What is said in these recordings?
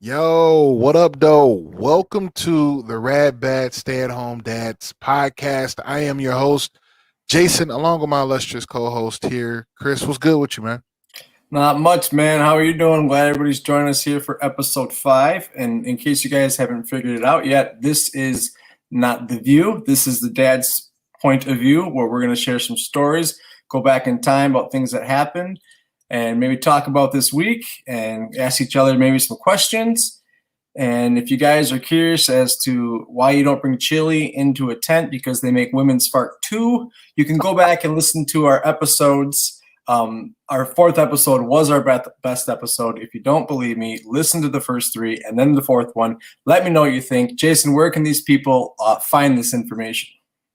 Yo, what up, though? Welcome to the Rad Bad Stay at Home Dads podcast. I am your host, Jason, along with my illustrious co host here, Chris. What's good with you, man? Not much, man. How are you doing? Glad everybody's joining us here for episode 5. And in case you guys haven't figured it out yet, this is not the view. This is the dad's point of view where we're going to share some stories, go back in time about things that happened, and maybe talk about this week and ask each other maybe some questions. And if you guys are curious as to why you don't bring chili into a tent because they make women fart too, you can go back and listen to our episodes. Our 4th episode was our best episode. If you don't believe me, listen to the first 3 and then the 4th one. Let me know what you think. Jason, where can these people find this information?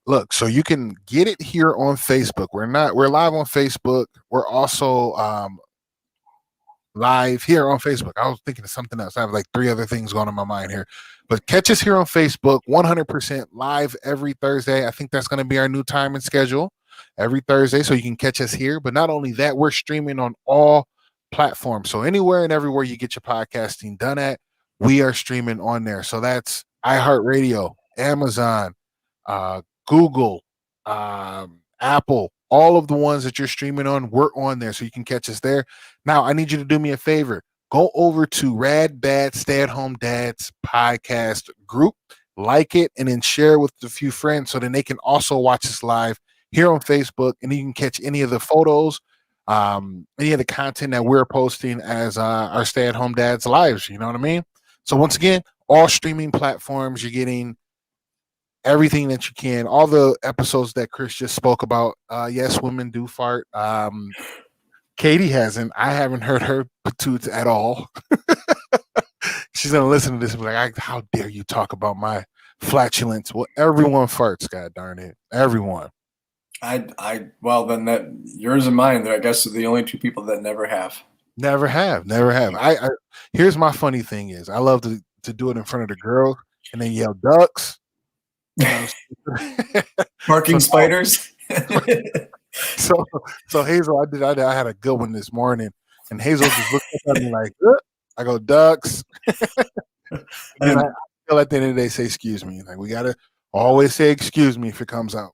Look, so you can get it here on Facebook. We're live on Facebook. We're also live here on Facebook. I was thinking of something else. I have like 3 other things going on in my mind here. But catch us here on Facebook, 100% live every Thursday. I think that's going to be our new time and schedule every Thursday. So you can catch us here. But not only that, we're streaming on all platforms. So anywhere and everywhere you get your podcasting done at, we are streaming on there. So that's iHeartRadio, Amazon, Google, Apple, all of the ones that you're streaming on, we're on there. So you can catch us there. Now, I need you to do me a favor. Go over to Rad Bad Stay at Home Dads podcast group, like it, and then share it with a few friends so then they can also watch us live here on Facebook. And you can catch any of the photos, any of the content that we're posting as our Stay at Home Dads lives. You know what I mean? So, once again, all streaming platforms, you're getting everything that you can, all the episodes that Chris just spoke about. Yes, women do fart. Katie hasn't. I haven't heard her patoots at all. She's gonna listen to this and be like, "How dare you talk about my flatulence?" Well, everyone farts. God darn it, everyone. Well, then that yours and mine, I guess, are the only 2 people that never have. Never have, never have. I here's my funny thing is, I love to do it in front of the girls and then yell ducks. Barking spiders. so so Hazel, I had a good one this morning, and Hazel just looked up at me like, I go ducks. And I feel at the end of the day say excuse me. Like we gotta always say excuse me if it comes out.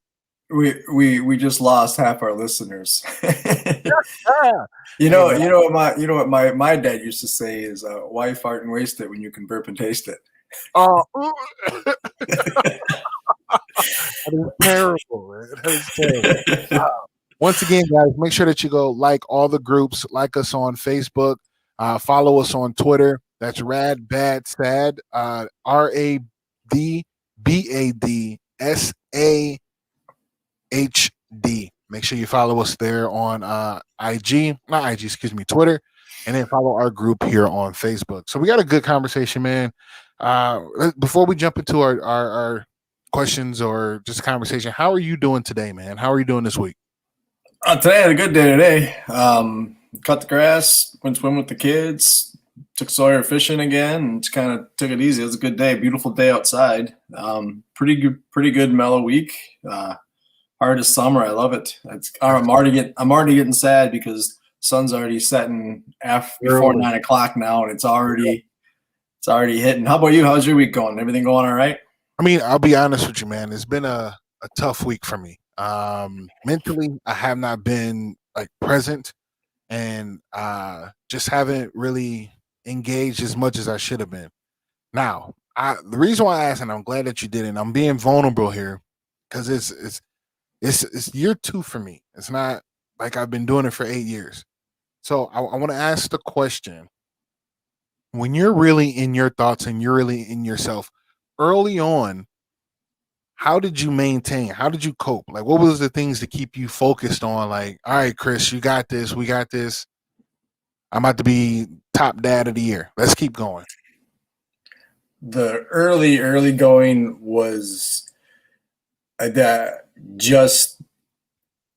We just lost half our listeners. Ah, You know what my dad used to say is why fart and waste it when you can burp and taste it. oh, that is terrible, man. That is terrible. Once again, guys, make sure that you go like all the groups, like us on Facebook, follow us on Twitter. That's Rad Bad Sad, RADBADSAHD. Make sure you follow us there on Twitter, and then follow our group here on Facebook. So we got a good conversation, man. Before we jump into our questions or just conversation, how are you doing today, man? How are you doing this week? Today I had a good day today. Cut the grass, went swim with the kids, took Sawyer fishing again, and just kind of took it easy. It was a good day, beautiful day outside. Pretty good mellow week. Hard as summer, I love it. I'm already getting sad because sun's already setting before 9 o'clock now, and it's already hitting. How about you? How's your week going? Everything going all right? I mean, I'll be honest with you, man. It's been a tough week for me. Mentally, I have not been like present and just haven't really engaged as much as I should have been. Now, the reason why I asked, and I'm glad that you did it, I'm being vulnerable here because it's year 2 for me. It's not like I've been doing it for 8 years. So I want to ask the question: when you're really in your thoughts and you're really in yourself, early on, how did you maintain? How did you cope? Like, what was the things to keep you focused on? Like, all right, Chris, you got this. We got this. I'm about to be top dad of the year. Let's keep going. The early going was that just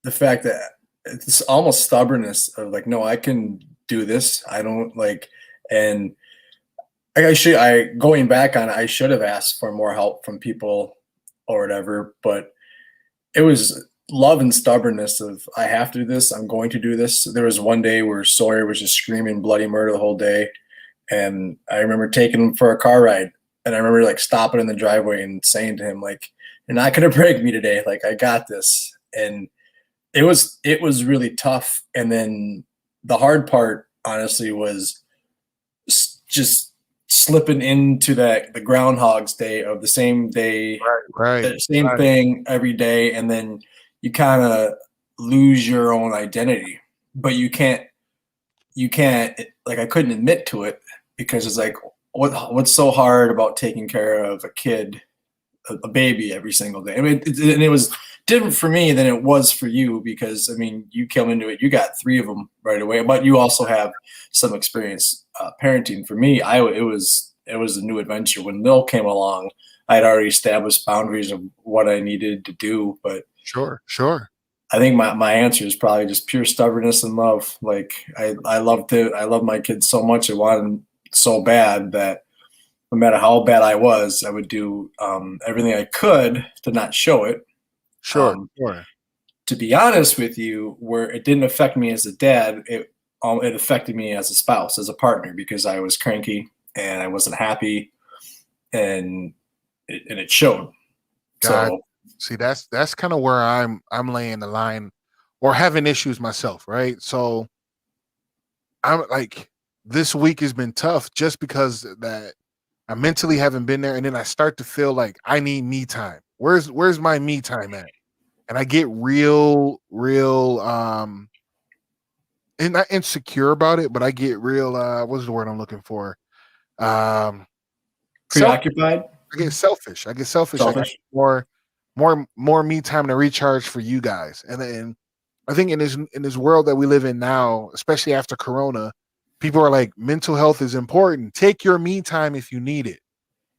the fact that it's almost stubbornness of like, no, I can do this. I don't like, and going back on it, I should have asked for more help from people or whatever, but it was love and stubbornness of I have to do this. I'm going to do this. There was one day where Sawyer was just screaming bloody murder the whole day. And I remember taking him for a car ride, and I remember like stopping in the driveway and saying to him, like, "You're not gonna break me today. Like, I got this." And it was really tough. And then the hard part, honestly, was just slipping into that the Groundhog's Day of the same day, Right. the same Right. thing every day, and then you kind of lose your own identity. But you can't like I couldn't admit to it because it's like what's so hard about taking care of a kid, a baby every single day. I mean, and it was different for me than it was for you because I mean, you came into it, you got 3 of them right away, but you also have some experience parenting. For me, it was a new adventure. When Lil came along, I had already established boundaries of what I needed to do, but Sure. Sure. I think my answer is probably just pure stubbornness and love. Like I love my kids so much. I wanted them so bad that no matter how bad I was, I would do everything I could to not show it. Sure. Um, Sure. to be honest with you, where it didn't affect me as a dad, it affected me as a spouse, as a partner, because I was cranky and I wasn't happy, and it showed. God, So see, that's kind of where I'm laying the line or having issues myself, right? So I'm like, this week has been tough just because that I mentally haven't been there, and then I start to feel like I need me time. Where's my me time at? And I get real and not insecure about it, but I get real what's the word I'm looking for? Um self preoccupied, I get selfish. I get selfish. I got selfish. more me time to recharge for you guys. And I think in this world that we live in now, especially after Corona, people are like, mental health is important. Take your me time if you need it.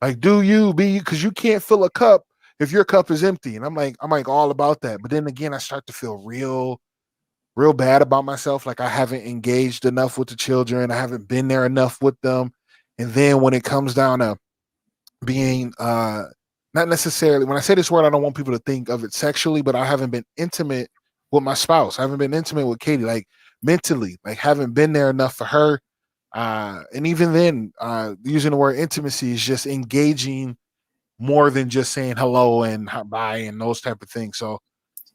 Like, do you be because you can't fill a cup if your cup is empty. And I'm like all about that. But then again, I start to feel real bad about myself. Like I haven't engaged enough with the children. I haven't been there enough with them. And then when it comes down to being not necessarily, when I say this word, I don't want people to think of it sexually, but I haven't been intimate with my spouse. I haven't been intimate with Katie, like mentally, like haven't been there enough for her. And even then, using the word intimacy is just engaging more than just saying hello and bye and those type of things. So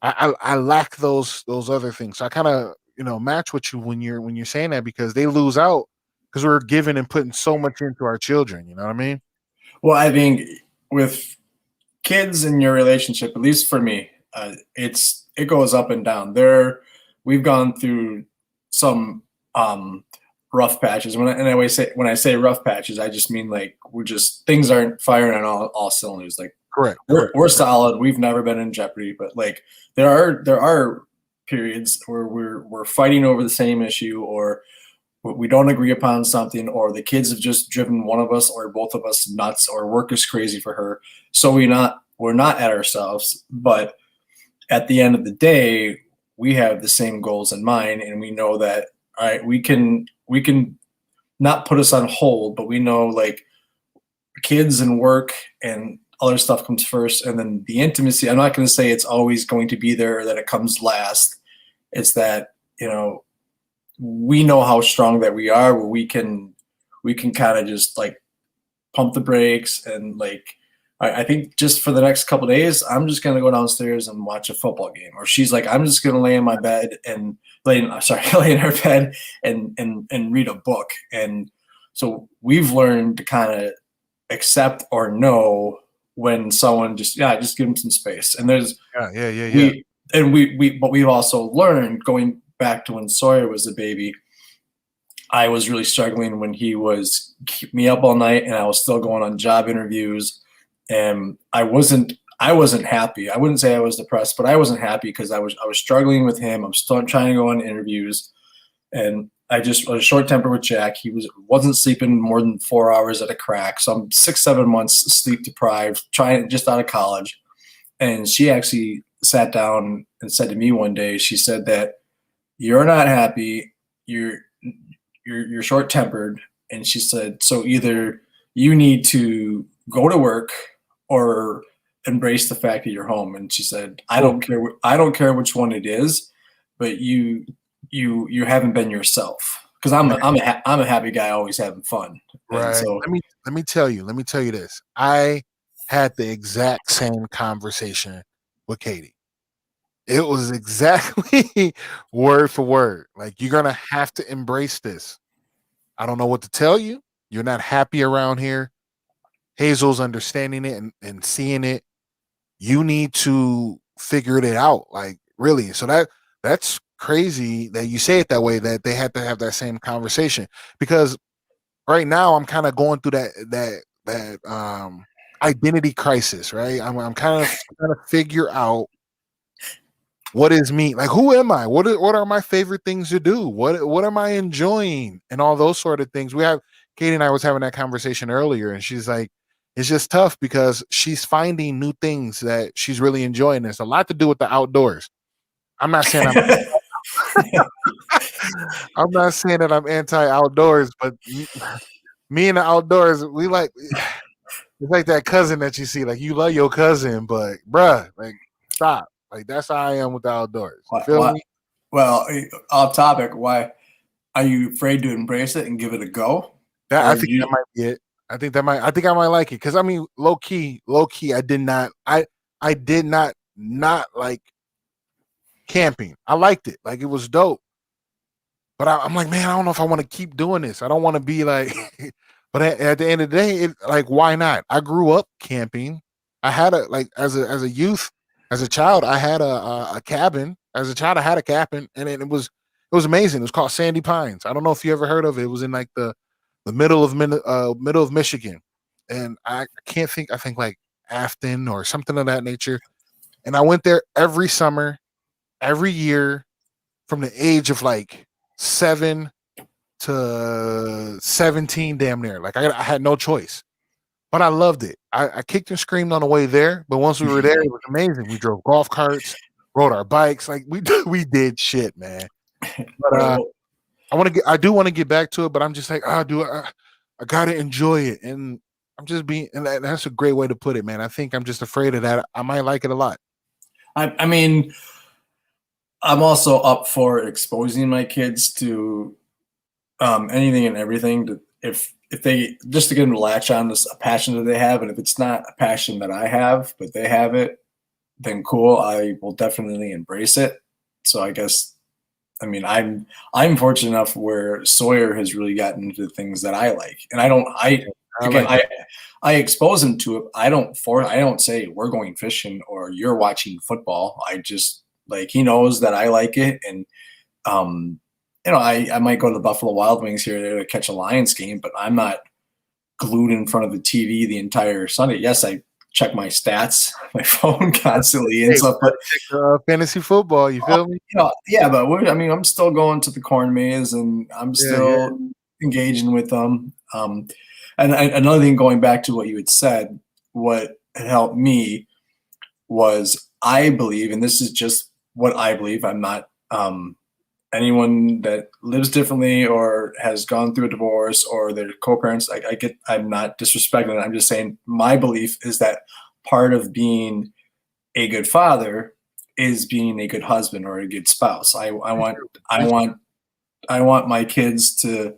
I lack those other things. So I kind of match with you when you're saying that because they lose out because we're giving and putting so much into our children. You know what I mean? Well, I think with kids in your relationship, at least for me, it goes up and down. We've gone through some rough patches. When I say rough patches, I just mean like we're just things aren't firing on all cylinders. Like Correct. we're Correct. we're Correct. solid. We've never been in jeopardy, but like there are periods where we're fighting over the same issue, or we don't agree upon something, or the kids have just driven one of us or both of us nuts, or work is crazy for her. So we're not at ourselves, but at the end of the day, we have the same goals in mind, and we know that all right, we can not put us on hold, but we know like kids and work and other stuff comes first, and then the intimacy. I'm not going to say it's always going to be there or that it comes last. It's that we know how strong that we are, where we can kind of just like pump the brakes. And like I think just for the next couple of days, I'm just gonna go downstairs and watch a football game. Or she's like, I'm just gonna lay in my bed and lay in her bed and read a book. And so we've learned to kind of accept or know when someone just give them some space. And there's Yeah. Yeah. Yeah. Yeah. but we've also learned, going back to when Sawyer was a baby, I was really struggling when he was keep me up all night and I was still going on job interviews, and I wasn't happy. I wouldn't say I was depressed, but I wasn't happy because I was struggling with him. I'm still trying to go on interviews, and I was short tempered with Jack. He wasn't sleeping more than 4 hours at a crack. So I'm 6, 7 months sleep deprived, trying just out of college. And she actually sat down and said to me one day, she said that you're not happy. You're short tempered. And she said, so either you need to go to work or embrace the fact that you're home. And she said, I Cool. don't care. I don't care which one it is, but you haven't been yourself. because I'm a happy guy, always having fun. And Right. so Let me tell you this. I had the exact same conversation with Katie. It was exactly word for word. Like, you're gonna have to embrace this. I don't know what to tell you. You're not happy around here. Hazel's understanding it and seeing it. You need to figure it out. Like, really. So that's crazy that you say it that way, that they had to have that same conversation. Because right now I'm kind of going through that identity crisis, right? I'm kind of trying to figure out what is me, like, who am I, what are my favorite things to do, what am I enjoying, and all those sort of things. Katie and I was having that conversation earlier, and she's like, it's just tough because she's finding new things that she's really enjoying. There's a lot to do with the outdoors. I'm not saying I'm not saying that I'm anti outdoors, but me and the outdoors, we like, it's like that cousin that you see, like, you love your cousin, but bruh, like, stop. Like, that's how I am with the outdoors. You feel me? well, off topic, why are you afraid to embrace it and give it a go? That I Or think you that might be it. I think I might like it. Cause I mean, low key, I did not like camping. I liked it. Like, it was dope. But I'm like, man, I don't know if I want to keep doing this. I don't want to be like, but at the end of the day, like, why not? I grew up camping. I had a, like, as a youth, as a child, I had a cabin. As a child, I had a cabin, and it was amazing. It was called Sandy Pines. I don't know if you ever heard of it. It was in like the middle of Michigan, and I can't think. I think like Afton or something of that nature. And I went there every summer, every year, from the age of like 7 to 17, damn near. Like, I had no choice, but I loved it. I kicked and screamed on the way there, but once we were there, it was amazing. We drove golf carts, rode our bikes, like, we did shit, man. But I do want to get back to it, but I'm just like, I gotta enjoy it, and I'm just being, and that's a great way to put it, man. I think I'm just afraid of that. I might like it a lot. I mean, I'm also up for exposing my kids to anything and everything. If they, just to get them to latch on to a passion that they have, and if it's not a passion that I have, but they have it, then cool. I will definitely embrace it. So I guess, I mean, I'm fortunate enough where Sawyer has really gotten into things that I like, and I again, like I expose him to it. I don't say we're going fishing or you're watching football. I just, like, he knows that I like it, and I might go to the Buffalo Wild Wings here or there to catch a Lions game, but I'm not glued in front of the TV the entire Sunday. Yes, I check my stats, my phone constantly and stuff, but fantasy football. You feel me? yeah, but I'm still going to the corn maze, and I'm Yeah. still engaging with them. And another thing, going back to what you had said, what had helped me was, I believe, and this is just what I believe. I'm not anyone that lives differently or has gone through a divorce or their co-parents. I'm not disrespecting it. I'm just saying my belief is that part of being a good father is being a good husband or a good spouse. I want my kids to,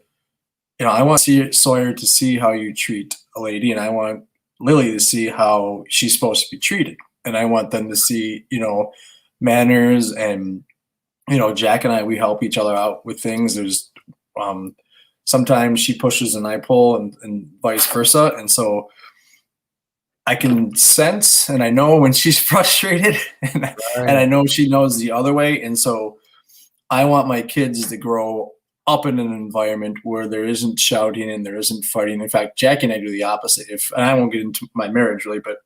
I want Sawyer to see how you treat a lady, and I want Lilly to see how she's supposed to be treated. And I want them to see, manners, and, Jack and I, we help each other out with things. There's sometimes she pushes and I pull, and vice versa. And so I can sense, and I know when she's frustrated, and I know she knows the other way. And so I want my kids to grow up in an environment where there isn't shouting and there isn't fighting. In fact, Jackie and I do the opposite. And I won't get into my marriage really, but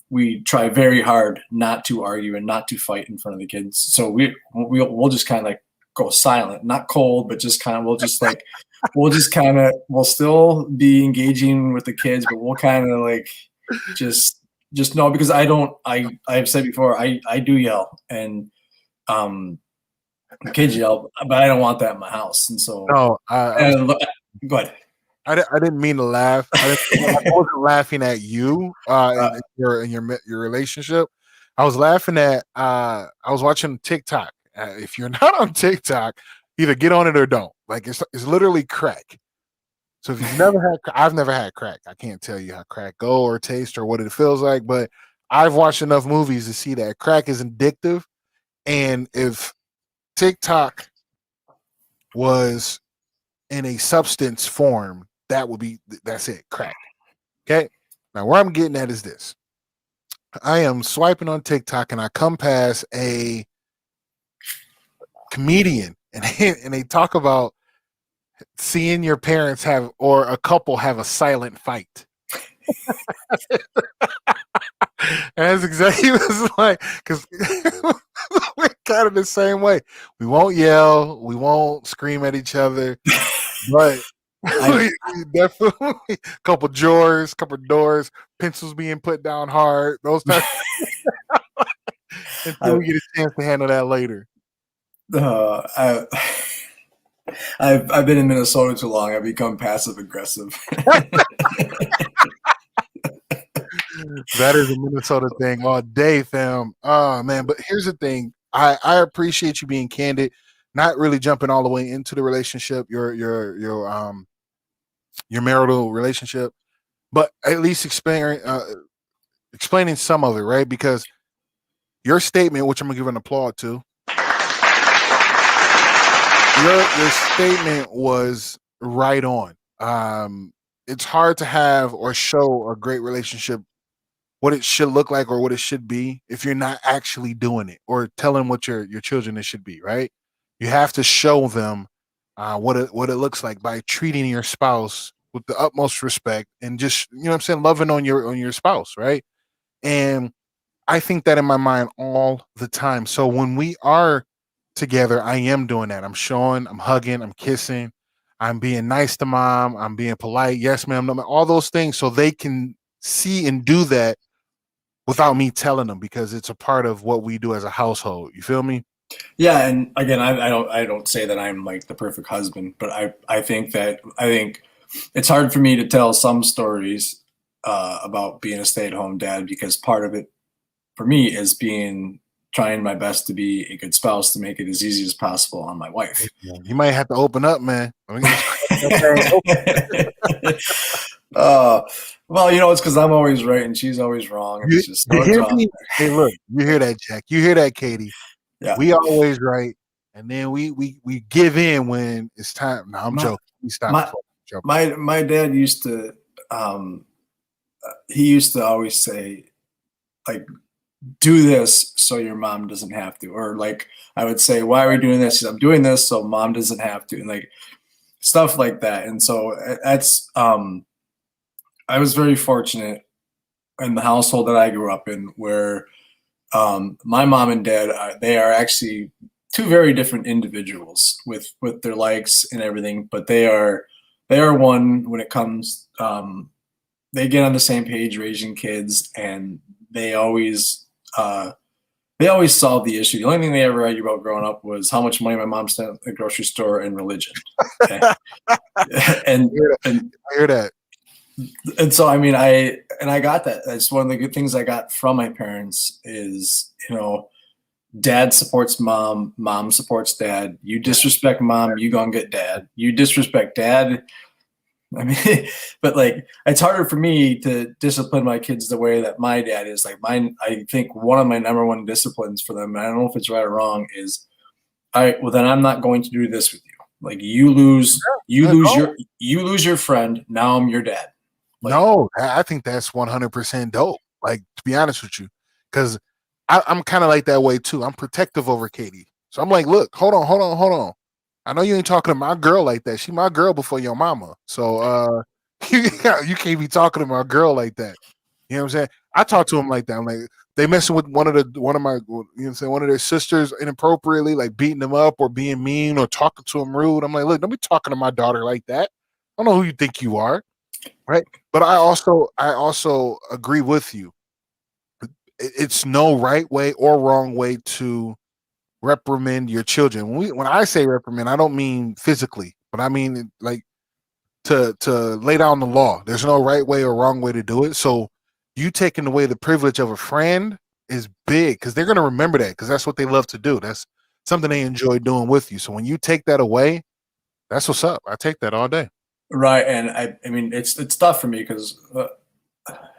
we try very hard not to argue and not to fight in front of the kids. So we'll just kind of like go silent, not cold, but just kind of, we'll still be engaging with the kids, but we'll kind of like just know, because I've said before, I do yell, and the kids yell, but I don't want that in my house. And so, No, go ahead. I didn't mean to laugh. I wasn't laughing at you in your relationship. I was laughing at I was watching TikTok. If you're not on TikTok, Either get on it or don't. Like it's literally crack. So if you've never had, I've never had crack. I can't tell you how crack go or taste or what it feels like, but I've watched enough movies to see that crack is addictive. And if TikTok was in a substance form, that's it, crack. Okay. Now where I'm getting at is this. I am swiping on TikTok and I come past a comedian and they talk about seeing your parents have or a couple have a silent fight. And that's exactly what it's like, because we're kind of the same way. We won't yell, we won't scream at each other, but we definitely couple drawers, couple doors, pencils being put down hard, those types. Until we get a chance to handle that later. I've been in Minnesota too long. I've become passive aggressive. That is a Minnesota thing all day, fam. Oh man, but here's the thing. I appreciate you being candid, not really jumping all the way into the relationship, your marital relationship, but at least explaining some of it, right? Because your statement, which I'm gonna give an applaud to, your statement was right on. It's hard to have or show a great relationship what it should look like or what it should be if you're not actually doing it or telling what your children it should be, right? You have to show them what it looks like by treating your spouse with the utmost respect and just, you know what I'm saying, loving on your spouse, right? And I think that in my mind all the time. So when we are together, I am doing that. I'm showing, I'm hugging, I'm kissing, I'm being nice to mom, I'm being polite, yes ma'am, no, all those things, so they can see and do that without me telling them, because it's a part of what we do as a household. You feel me? Yeah, and again, I don't say that I'm like the perfect husband, but I think it's hard for me to tell some stories about being a stay-at-home dad, because part of it for me is trying my best to be a good spouse to make it as easy as possible on my wife. You might have to open up, man. Well, it's because I'm always right and she's always wrong. You hear me? Hey, look, you hear that, Jack? You hear that, Katie? Yeah. We always right, and then we give in when it's time. No, I'm joking. We stop. My dad used to he used to always say, like, do this so your mom doesn't have to, or like I would say, why are we doing this? I'm doing this so mom doesn't have to, and like stuff like that. And so that's I was very fortunate in the household that I grew up in, where my mom and dad they are actually two very different individuals with their likes and everything, but they are one when it comes. They get on the same page raising kids, and they always solve the issue. The only thing they ever argued about growing up was how much money my mom spent at the grocery store and religion. and I hear that. And so, I mean, I got that. That's one of the good things I got from my parents is, dad supports mom, mom supports dad. You disrespect mom, you gonna get dad. You disrespect dad. I mean, but like, it's harder for me to discipline my kids the way that my dad is. Like mine, I think one of my number one disciplines for them, and I don't know if it's right or wrong, is, all right, well then I'm not going to do this with you. Like you lose your friend. Now I'm your dad. Like, no, I think that's 100% dope. Like, to be honest with you, because I'm kind of like that way too. I'm protective over Katie, so I'm like, look, hold on. I know you ain't talking to my girl like that. She my girl before your mama. So you can't be talking to my girl like that. You know what I'm saying? I talk to him like that. I'm like, they messing with one of my, one of their sisters inappropriately, like beating them up or being mean or talking to them rude. I'm like, look, don't be talking to my daughter like that. I don't know who you think you are, right? But I also agree with you. It's no right way or wrong way to reprimand your children. When I say reprimand, I don't mean physically, but I mean like to lay down the law. There's no right way or wrong way to do it. So you taking away the privilege of a friend is big, because they're going to remember that, because that's what they love to do. That's something they enjoy doing with you. So when you take that away, that's what's up. I take that all day. Right, and I mean it's tough for me because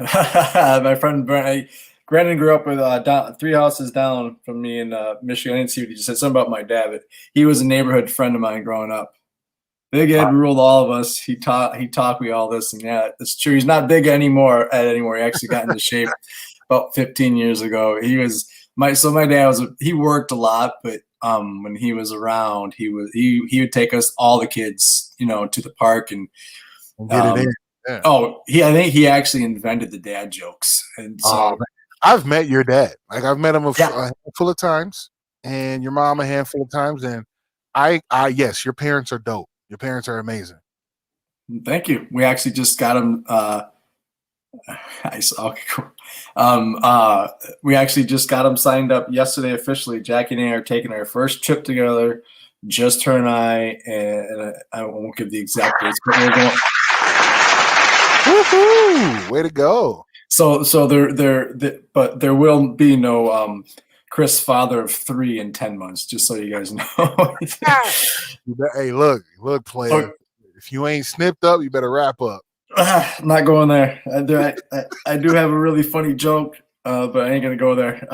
my friend Brandon grew up with down, 3 houses down from me in Michigan. I didn't see what he just said. Something about my dad, but he was a neighborhood friend of mine growing up. Big Ed ruled all of us. He taught me all this, and yeah, it's true. He's not big anymore. He actually got into shape about 15 years ago. My dad he worked a lot, but when he was around, he would take us, all the kids, to the park and Get it in. Yeah. I think he actually invented the dad jokes, and so I've met your dad. Like I've met him a handful of times, and your mom a handful of times, and yes, your parents are dope. Your parents are amazing. Thank you. We actually just got him. We actually just got him signed up yesterday officially. Jackie and I are taking our first trip together, just her and I, and I won't give the exact dates, but we're going. Woohoo! Way to go! So but there will be no Chris, father of 3 in 10 months, just so you guys know. Hey, look, player. If you ain't snipped up, you better wrap up. I'm not going there. I do have a really funny joke, but I ain't gonna go there.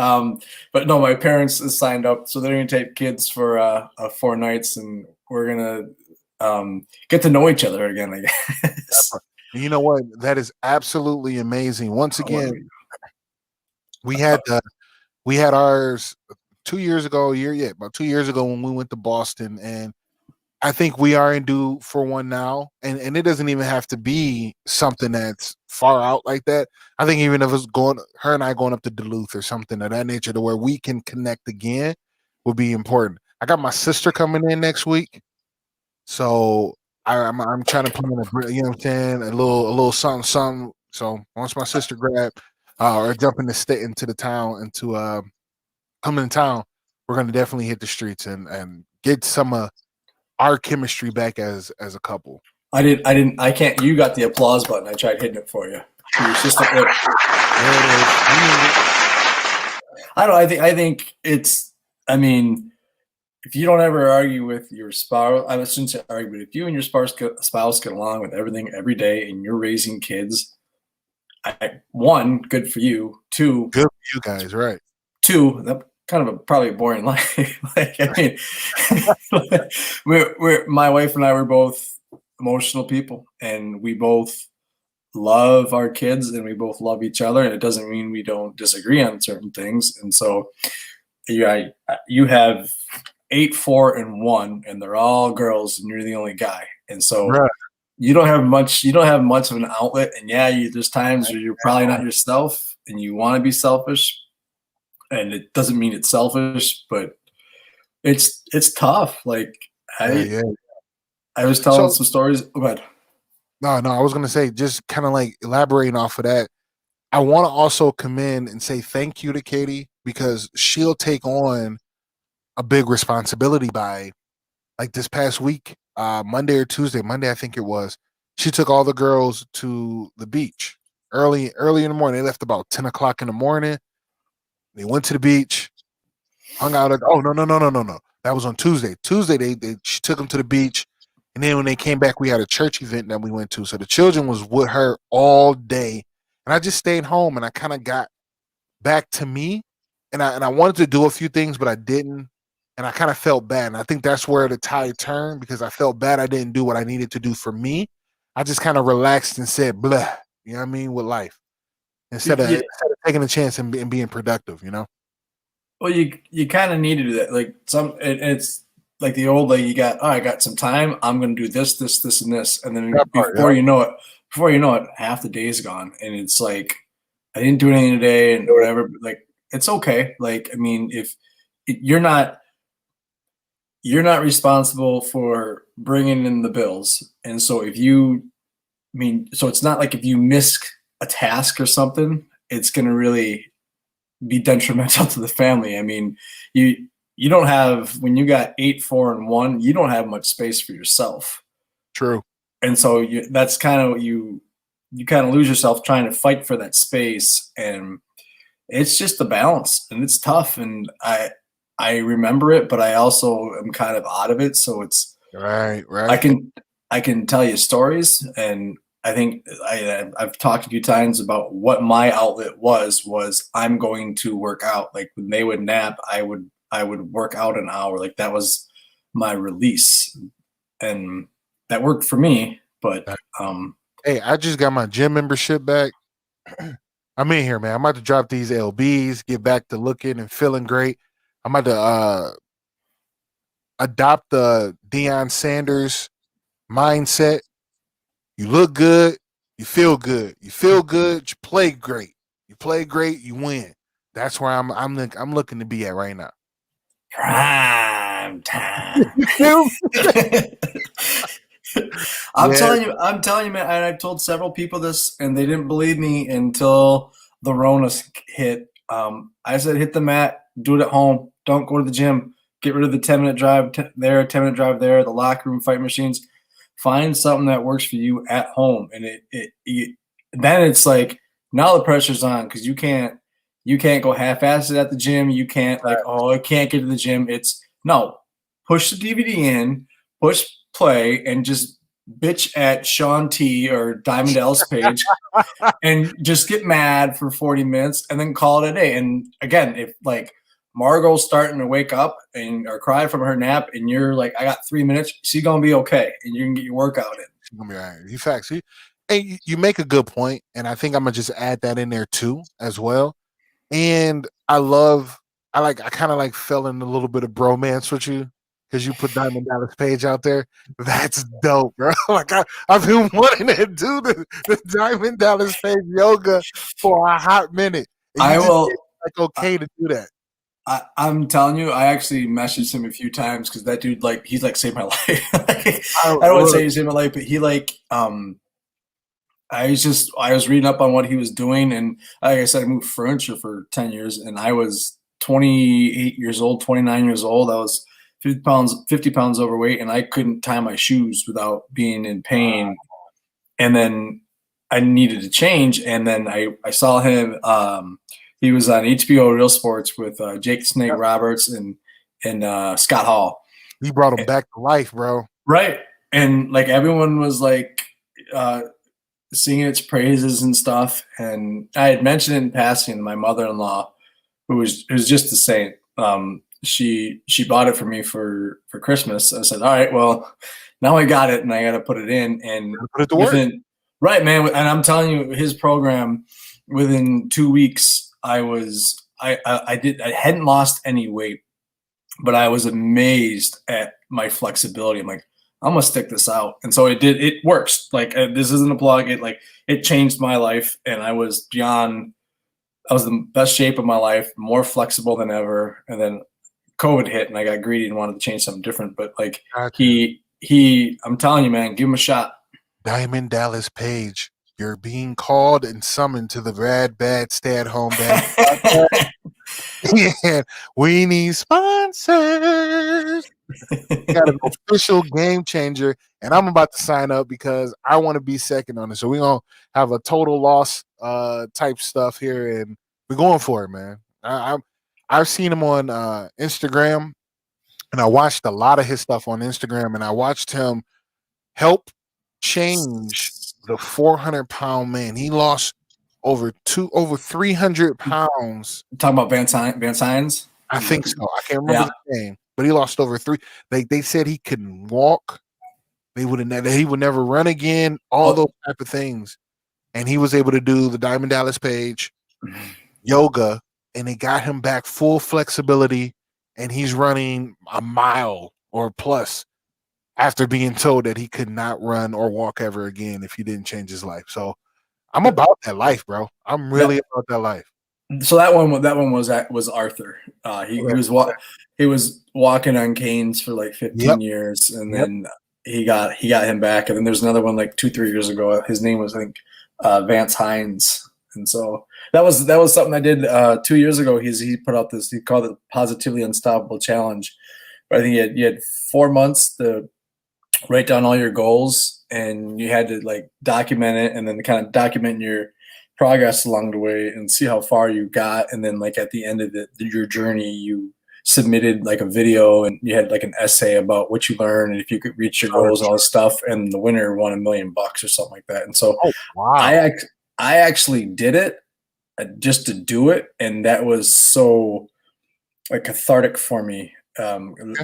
But no, my parents is signed up, so they're gonna take kids for 4 nights, and we're gonna get to know each other again, I guess. You know what? That is absolutely amazing. Once again, we had ours 2 years ago, about 2 years ago when we went to Boston, and I think we are in due for one now. And it doesn't even have to be something that's far out like that. I think even if it's her and I going up to Duluth or something of that nature, to where we can connect again, would be important. I got my sister coming in next week, so I'm trying to put in you know what I'm saying, a little something. So once my sister grab or jump into the town and to come in town, we're gonna definitely hit the streets and get some of our chemistry back as a couple. I can't. You got the applause button. I tried hitting it for you. It's just like, I don't. I think it's. I mean, if you don't ever argue with your spouse, I shouldn't say argue, but if you and your spouse get along with everything every day, and you're raising kids, one, good for you. Two, good for you guys, right? Two, that kind of probably a boring life. Like, I mean, my wife and I were both emotional people, and we both love our kids, and we both love each other, and it doesn't mean we don't disagree on certain things. And so, you have 8, 4, and 1, and they're all girls, and you're the only guy, and so you don't have much of an outlet. And there's times where you're probably not yourself, and you want to be selfish, and it doesn't mean it's selfish, but it's tough. Like I was telling some stories. Go ahead. No, I was gonna say, just kind of like elaborating off of that. I want to also commend and say thank you to Katie, because she'll take on a big responsibility by, like, this past week, Monday or Tuesday. Monday, I think it was. She took all the girls to the beach early in the morning. They left about 10 o'clock in the morning. They went to the beach, hung out. No. That was on Tuesday. Tuesday, she took them to the beach. And then when they came back, we had a church event that we went to. So the children was with her all day. And I just stayed home, and I kind of got back to me. And I wanted to do a few things, but I didn't. And I kind of felt bad. And I think that's where the tide turned, because I felt bad I didn't do what I needed to do for me. I just kind of relaxed and said, blah, you know what I mean, with life. Instead of taking a chance and being productive, you know? Well, you kind of need to do that. Like it's like the old, like, I got some time. I'm going to do this, and this. And then before you know it, half the day's gone. And it's like, I didn't do anything today and whatever. But like, it's okay. Like, I mean, if you're not responsible for bringing in the bills. And so so it's not like if you miss a task or something, it's going to really be detrimental to the family. I mean, you don't have, when you got 8, 4, and 1, you don't have much space for yourself. True. And so that's kind of, you kind of lose yourself trying to fight for that space. And it's just the balance, and it's tough. And I remember it, but I also am kind of out of it. So it's Right. I Right. can tell you stories, and I think I've talked a few times about what my outlet was I'm going to work out. Like when they would nap, I would work out an hour. Like that was my release, and that worked for me. But Hey, I just got my gym membership back. I'm in here, man. I'm about to drop these LBs, get back to looking and feeling great. I'm about to adopt the Deion Sanders mindset. You look good, you feel good. You feel good, you play great. You play great, you win. That's where I'm looking to be at right now. prime time. You feel me? I'm Yeah, telling you, man. And I've told several people this, and they didn't believe me until the Rona hit. I said, hit the mat, do it at home. Don't go to the gym. Get rid of the 10-minute drive there, 10-minute drive there, the locker room fight machines. Find something that works for you at home, and then it's like now the pressure's on because you can't go half-assed at the gym. You can't like, oh, I can't get to the gym. It's no, push the DVD in, push play, and just bitch at Sean T or Diamond Dallas Page and just get mad for 40 minutes and then call it a day. And again, if like Margo's starting to wake up and or cry from her nap and you're like, I got 3 minutes, she's gonna be okay and you can get your workout in. it's gonna be all right. You facts. You make a good point, and I think I'm gonna just add that in there too as well. And I kind of like fell in a little bit of bromance with you because you put Diamond Dallas Page out there. That's dope, bro. Like I've been wanting to do the Diamond Dallas Page yoga for a hot minute, and you I just will. get like okay to do that. I'm telling you, I actually messaged him a few times because that dude, like, he's like saved my life. Like, I I don't want to say look, he saved my life, but he like, I was reading up on what he was doing, and like I said, I moved furniture for 10 years, and I was 28 years old, 29 years old. I was 50 pounds overweight, and I couldn't tie my shoes without being in pain. And then I needed to change, and then I saw him. He was on HBO Real Sports with Jake the Snake Roberts and Scott Hall. he brought him back to life, bro. Right. And like everyone was like singing its praises and stuff. And I had mentioned it in passing to my mother-in-law, who's just a saint. She bought it for me for Christmas. I said, all right, well, now I got it and I got to put it in. And Put it to work. right, man. And I'm telling you, his program within 2 weeks, I hadn't lost any weight, but I was amazed at my flexibility. I'm like, I'm gonna stick this out, and so it did. It works. Like this isn't a plug. It changed my life, and I was beyond. I was the best shape of my life, more flexible than ever. And then COVID hit, and I got greedy and wanted to change something different. But like Gotcha. I'm telling you, man, give him a shot. Diamond Dallas Page, you're being called and summoned to the bad stay at home dad podcast. Yeah, we need sponsors. Got an official game changer, and I'm about to sign up because I want to be second on it. So we're gonna have a total loss type stuff here, and we're going for it, man. I've seen him on Instagram, and I watched a lot of his stuff on Instagram, and I watched him help change the 400-pound man. He lost over 300 pounds. Talking about Van Science. I think so. I can't remember the name, but he lost over three. They said he couldn't walk. He would never run again. All those type of things, and he was able to do the Diamond Dallas Page yoga, and it got him back full flexibility. And he's running a mile or plus after being told that he could not run or walk ever again if he didn't change his life. So I'm about that life, bro. I'm really about that life. So that one was Arthur. He was walking on canes for like 15 years, and then he got him back. And then there's another one like 2-3 years ago. His name was, I think, Vance Hines. And so that was something I did 2 years ago. He put out this, he called it Positively Unstoppable Challenge. But I think you had 4 months to write down all your goals, and you had to like document it, and then kind of document your progress along the way and see how far you got. And then like at the end of your journey, you submitted like a video and you had like an essay about what you learned and if you could reach your goals and all this stuff, and the winner won $1 million or something like that. And so wow. I actually did it just to do it, and that was so like cathartic for me.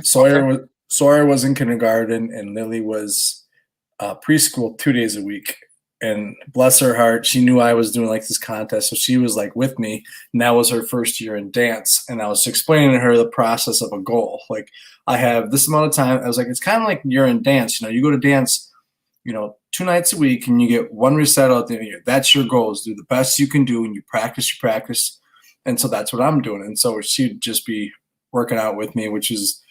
Sawyer was in kindergarten and Lilly was preschool 2 days a week. And bless her heart, she knew I was doing like this contest, so she was like with me. And that was her first year in dance, and I was explaining to her the process of a goal. Like, I have this amount of time. I was like, it's kind of like you're in dance. You go to dance, 2 nights a week, and you get one recital at the end of the year. That's your goal: is do the best you can do, and you practice. And so that's what I'm doing. And so she'd just be working out with me, which is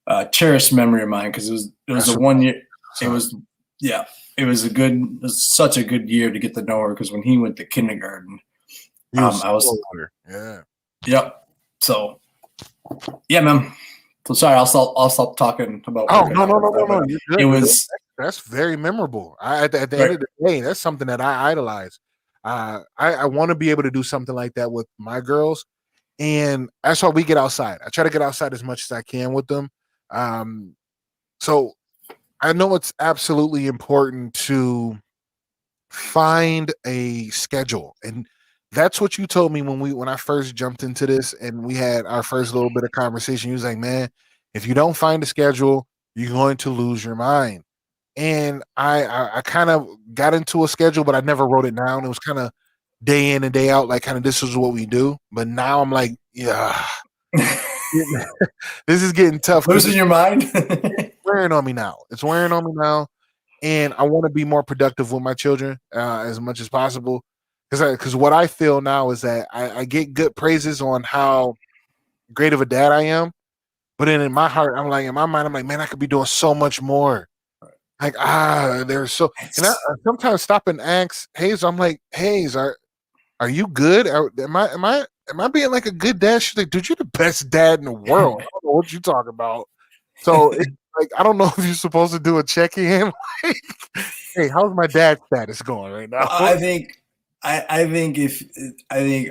a cherished memory of mine because it was a 1 year. It was such a good year to get to know her, because when he went to kindergarten, Yep. So, yeah, man. So sorry, I'll stop talking about. Oh no. That's very memorable. At the end of the day, that's something that I idolize. I want to be able to do something like that with my girls, and that's why we get outside. I try to get outside as much as I can with them. So I know it's absolutely important to find a schedule, and that's what you told me when I first jumped into this, and we had our first little bit of conversation. You was like, "Man, if you don't find a schedule, you're going to lose your mind." And I kind of got into a schedule, but I never wrote it down. It was kind of day in and day out, like kind of this is what we do. But now I'm like, yeah, this is getting tough. Losing your mind. Wearing on me now. It's wearing on me now, and I want to be more productive with my children as much as possible. Because what I feel now is that I get good praises on how great of a dad I am, but then in my heart, in my mind, I'm like, man, I could be doing so much more. Like there's so, and I sometimes stop and ask Hazel. I'm like, Hazel, are you good? Am I being like a good dad? She's like, dude, you're the best dad in the world. I don't know what you talking about. So it's like, I don't know if you're supposed to do a check-in. Like, hey, how's my dad's status going right now? I think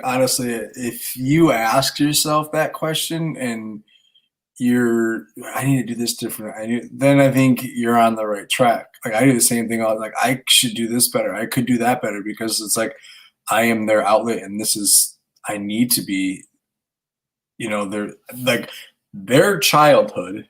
honestly, if you ask yourself that question and I need to do this different, then I think you're on the right track. Like, I do the same thing. I was like, I should do this better. I could do that better, because it's like I am their outlet, and I need to be, their childhood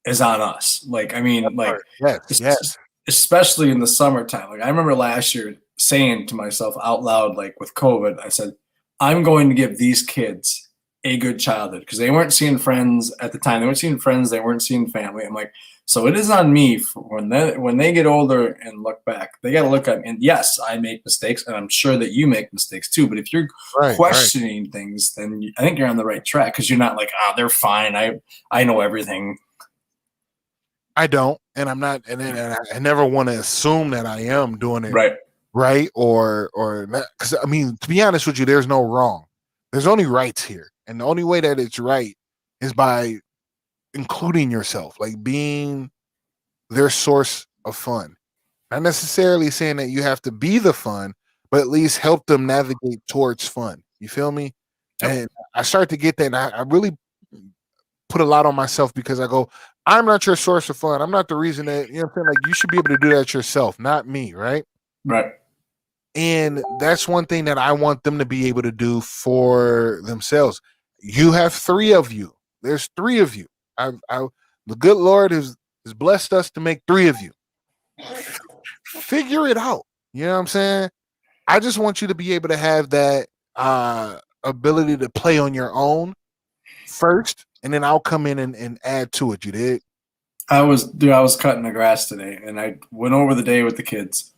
is on us. Like, I mean, like, yes. Especially in the summertime. Like, I remember last year saying to myself out loud, like with COVID, I said, I'm going to give these kids a good childhood, because they weren't seeing friends at the time. They weren't seeing friends. They weren't seeing family. I'm like, so it is on me for when they get older and look back, they got to look at me. And yes, I make mistakes, and I'm sure that you make mistakes too. But if you're questioning things, then I think you're on the right track, because you're not like, they're fine. I know everything. I don't, and I'm not, and I never want to assume that I am doing it right or not. Because I mean, to be honest with you, there's no wrong. There's only rights here, and the only way that it's right is by including yourself, like being their source of fun. Not necessarily saying that you have to be the fun, but at least help them navigate towards fun. You feel me? Yep. And I start to get that, and I really put a lot on myself, because I go, I'm not your source of fun. I'm not the reason that, you know what I'm saying? Like, you should be able to do that yourself, not me, right? Right. And that's one thing that I want them to be able to do for themselves. You have 3 of you. There's 3 of you. The good Lord has blessed us to make 3 of you. Figure it out. You know what I'm saying? I just want you to be able to have that ability to play on your own first, and then I'll come in and add to it. You did? I was cutting the grass today, and I went over the day with the kids.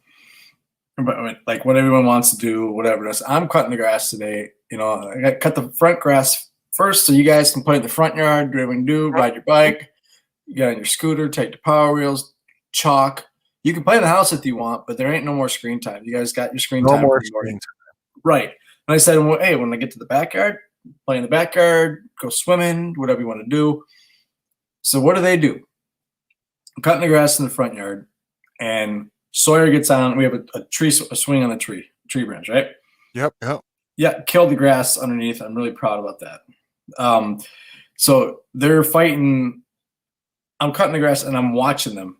Like what everyone wants to do, whatever. I'm cutting the grass today. I got to cut the front grass first, so you guys can play in the front yard, do whatever you do, ride your bike, you get on your scooter, take the power wheels, chalk. You can play in the house if you want, but there ain't no more screen time. You guys got your screen time. No more screen time. Right. And I said, well, hey, when I get to the backyard, play in the backyard, go swimming, whatever you want to do. So what do? I'm cutting the grass in the front yard, and Sawyer gets on. We have a swing on a tree branch, right? Yep. Yeah, killed the grass underneath. I'm really proud about that. So they're fighting. I'm cutting the grass and I'm watching them.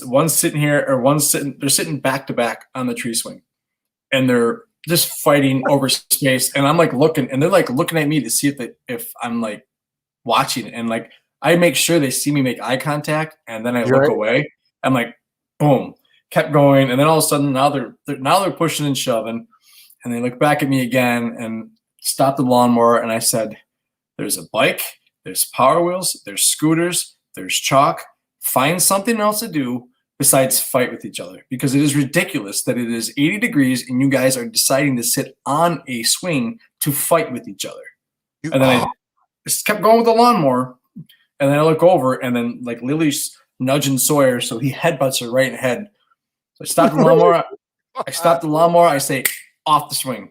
One's sitting here, or they're sitting back to back on the tree swing, and they're just fighting over space. And I'm like looking, and they're like looking at me to see if I'm like watching. And like I make sure they see me make eye contact, and then I look away. I'm like, boom, kept going, and then all of a sudden now they're pushing and shoving, and they look back at me again and stop the lawnmower. And I said, "There's a bike, there's Power Wheels, there's scooters, there's chalk. Find something else to do besides fight with each other, because it is ridiculous that it is 80 degrees and you guys are deciding to sit on a swing to fight with each other." And then I just kept going with the lawnmower, and then I look over, and then like Lily's nudging Sawyer, so he headbutts her right in the head. So I stop the lawnmower. I say, "Off the swing."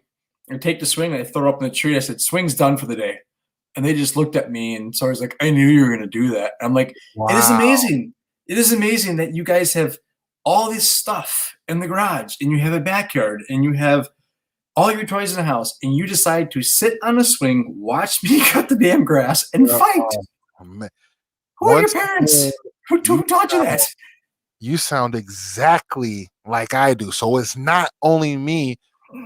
I take the swing and I throw it up in the tree. I said, "Swing's done for the day." And they just looked at me, and Sawyer's like, "I knew you were going to do that." I'm like, wow. It is amazing. It is amazing that you guys have all this stuff in the garage, and you have a backyard, and you have all your toys in the house, and you decide to sit on a swing, watch me cut the damn grass, and fight. Who are your parents? Who taught you that? You sound exactly like I do. So it's not only me,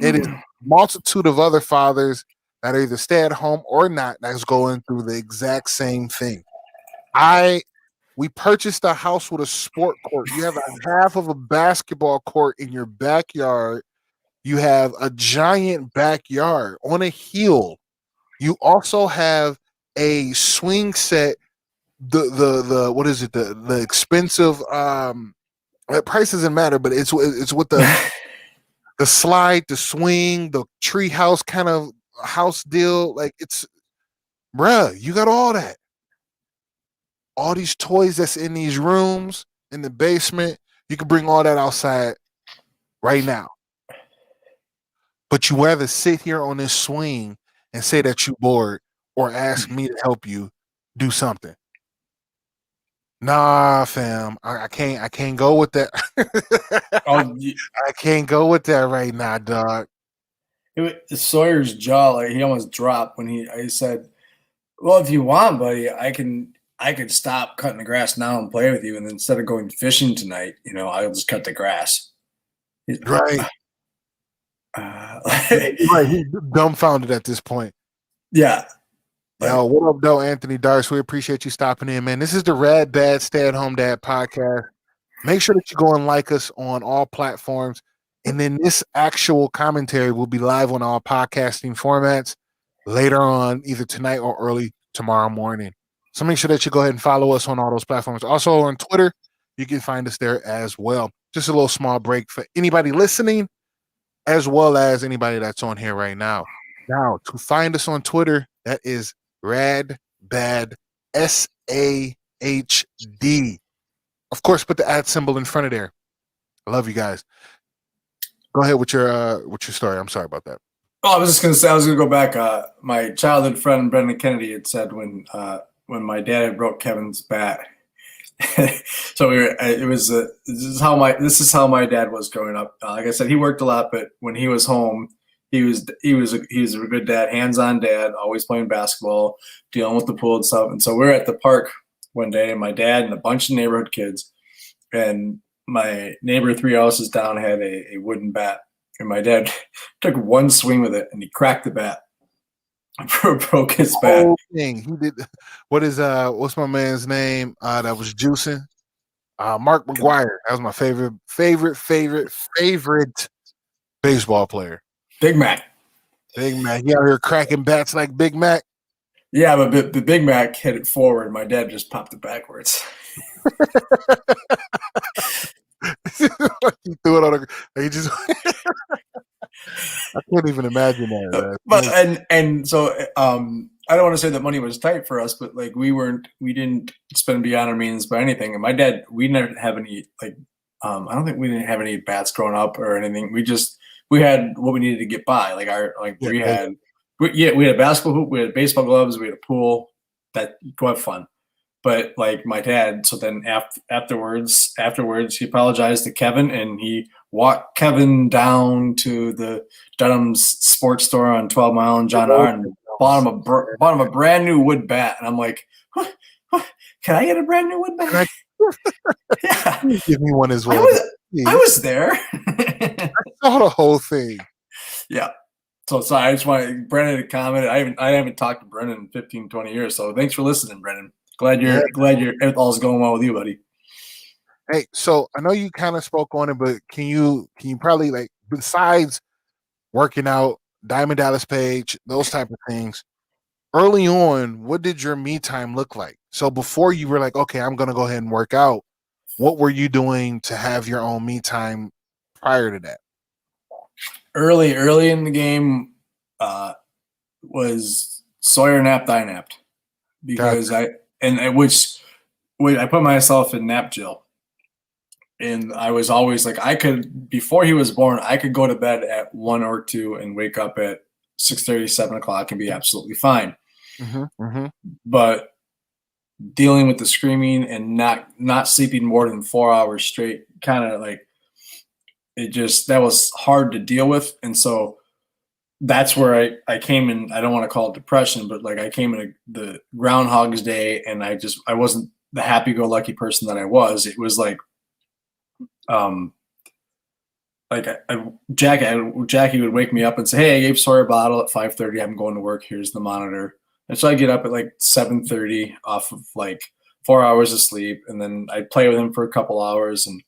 it is a multitude of other fathers that are either stay at home or not that's going through the exact same thing. We purchased a house with a sport court. You have a half of a basketball court in your backyard. You have a giant backyard on a hill. You also have a swing set. The what is it? The expensive price doesn't matter, but it's with the the slide, the swing, the tree house kind of house deal. Like it's, bruh, you got all that. All these toys that's in these rooms in the basement, you can bring all that outside right now. But you rather sit here on this swing and say that you're bored or ask me to help you do something. Nah, fam, I can't go with that. I can't go with that right now, dog. Sawyer's jaw, like he almost dropped when I said, "Well, if you want, buddy, I could stop cutting the grass now and play with you, and then instead of going fishing tonight, I'll just cut the grass." Right. Right. He's dumbfounded at this point. Yeah. Yo, what up, though, Anthony Darce? We appreciate you stopping in, man. This is the Rad Dad Stay at Home Dad podcast. Make sure that you go and like us on all platforms. And then this actual commentary will be live on all podcasting formats later on, either tonight or early tomorrow morning. So make sure that you go ahead and follow us on all those platforms. Also on Twitter, you can find us there as well. Just a little small break for anybody listening, as well as anybody that's on here right now. Now, to find us on Twitter, that is Rad Bad SAHD. Of course, put the @ symbol in front of there. I love you guys. Go ahead with your story. I'm sorry about that. Oh, I was just gonna say, I was gonna go back. My childhood friend Brendan Kennedy had said when my dad had broke Kevin's bat. So this is how my dad was growing up. Like I said, he worked a lot, but when he was home, he was a good dad, hands-on dad, always playing basketball, dealing with the pool and stuff. And so we're at the park one day, and my dad and a bunch of neighborhood kids, and my neighbor 3 houses down had a wooden bat, and my dad took one swing with it and he cracked the bat. Broke his bat. Thing. He did. What's my man's name? That was juicing. Mark McGuire. That was my favorite baseball player. Big Mac. He out here cracking bats like Big Mac. Yeah, but the Big Mac hit it forward. My dad just popped it backwards. He threw it on he just. I can't even imagine that. But so I don't want to say that money was tight for us, but like we didn't spend beyond our means by anything. And my dad, we never have any I don't think we didn't have any bats growing up or anything. We had what we needed to get by. We had a basketball hoop, we had baseball gloves, we had a pool. That go have fun. But like my dad, so then afterwards, he apologized to Kevin, and he walked Kevin down to the Dunham's sports store on 12 Mile and John R. And bought him a brand new wood bat, and I'm like, can I get a brand new wood bat? Yeah, give me one as well. I was there. I saw the whole thing. Yeah. So sorry, I just want Brennan to comment. I haven't talked to Brennan in 15, 20 years. So thanks for listening, Brennan. Glad all's going well with you, buddy. Hey, so I know you kind of spoke on it, but can you probably, like, besides working out, Diamond Dallas Page, those type of things, early on, what did your me time look like? So before you were like, okay, I'm gonna go ahead and work out, what were you doing to have your own me time prior to that? Early in the game was Sawyer napped, I napped because Gotcha. I put myself in nap jail. And I was always like, before he was born, I could go to bed at 1 or 2 and wake up at 6:30, 7 o'clock and be absolutely fine. But dealing with the screaming and not sleeping more than 4 hours straight, kind of like that was hard to deal with. And so that's where I came in. I don't want to call it depression, but like I came in the Groundhog's Day, and I wasn't the happy-go-lucky person that I was. It was like, Jackie would wake me up and say, "Hey, I gave Sawyer a bottle at 5:30. I'm going to work. Here's the monitor." And so I get up at like 7:30 off of like 4 hours of sleep, and then I'd play with him for a couple hours and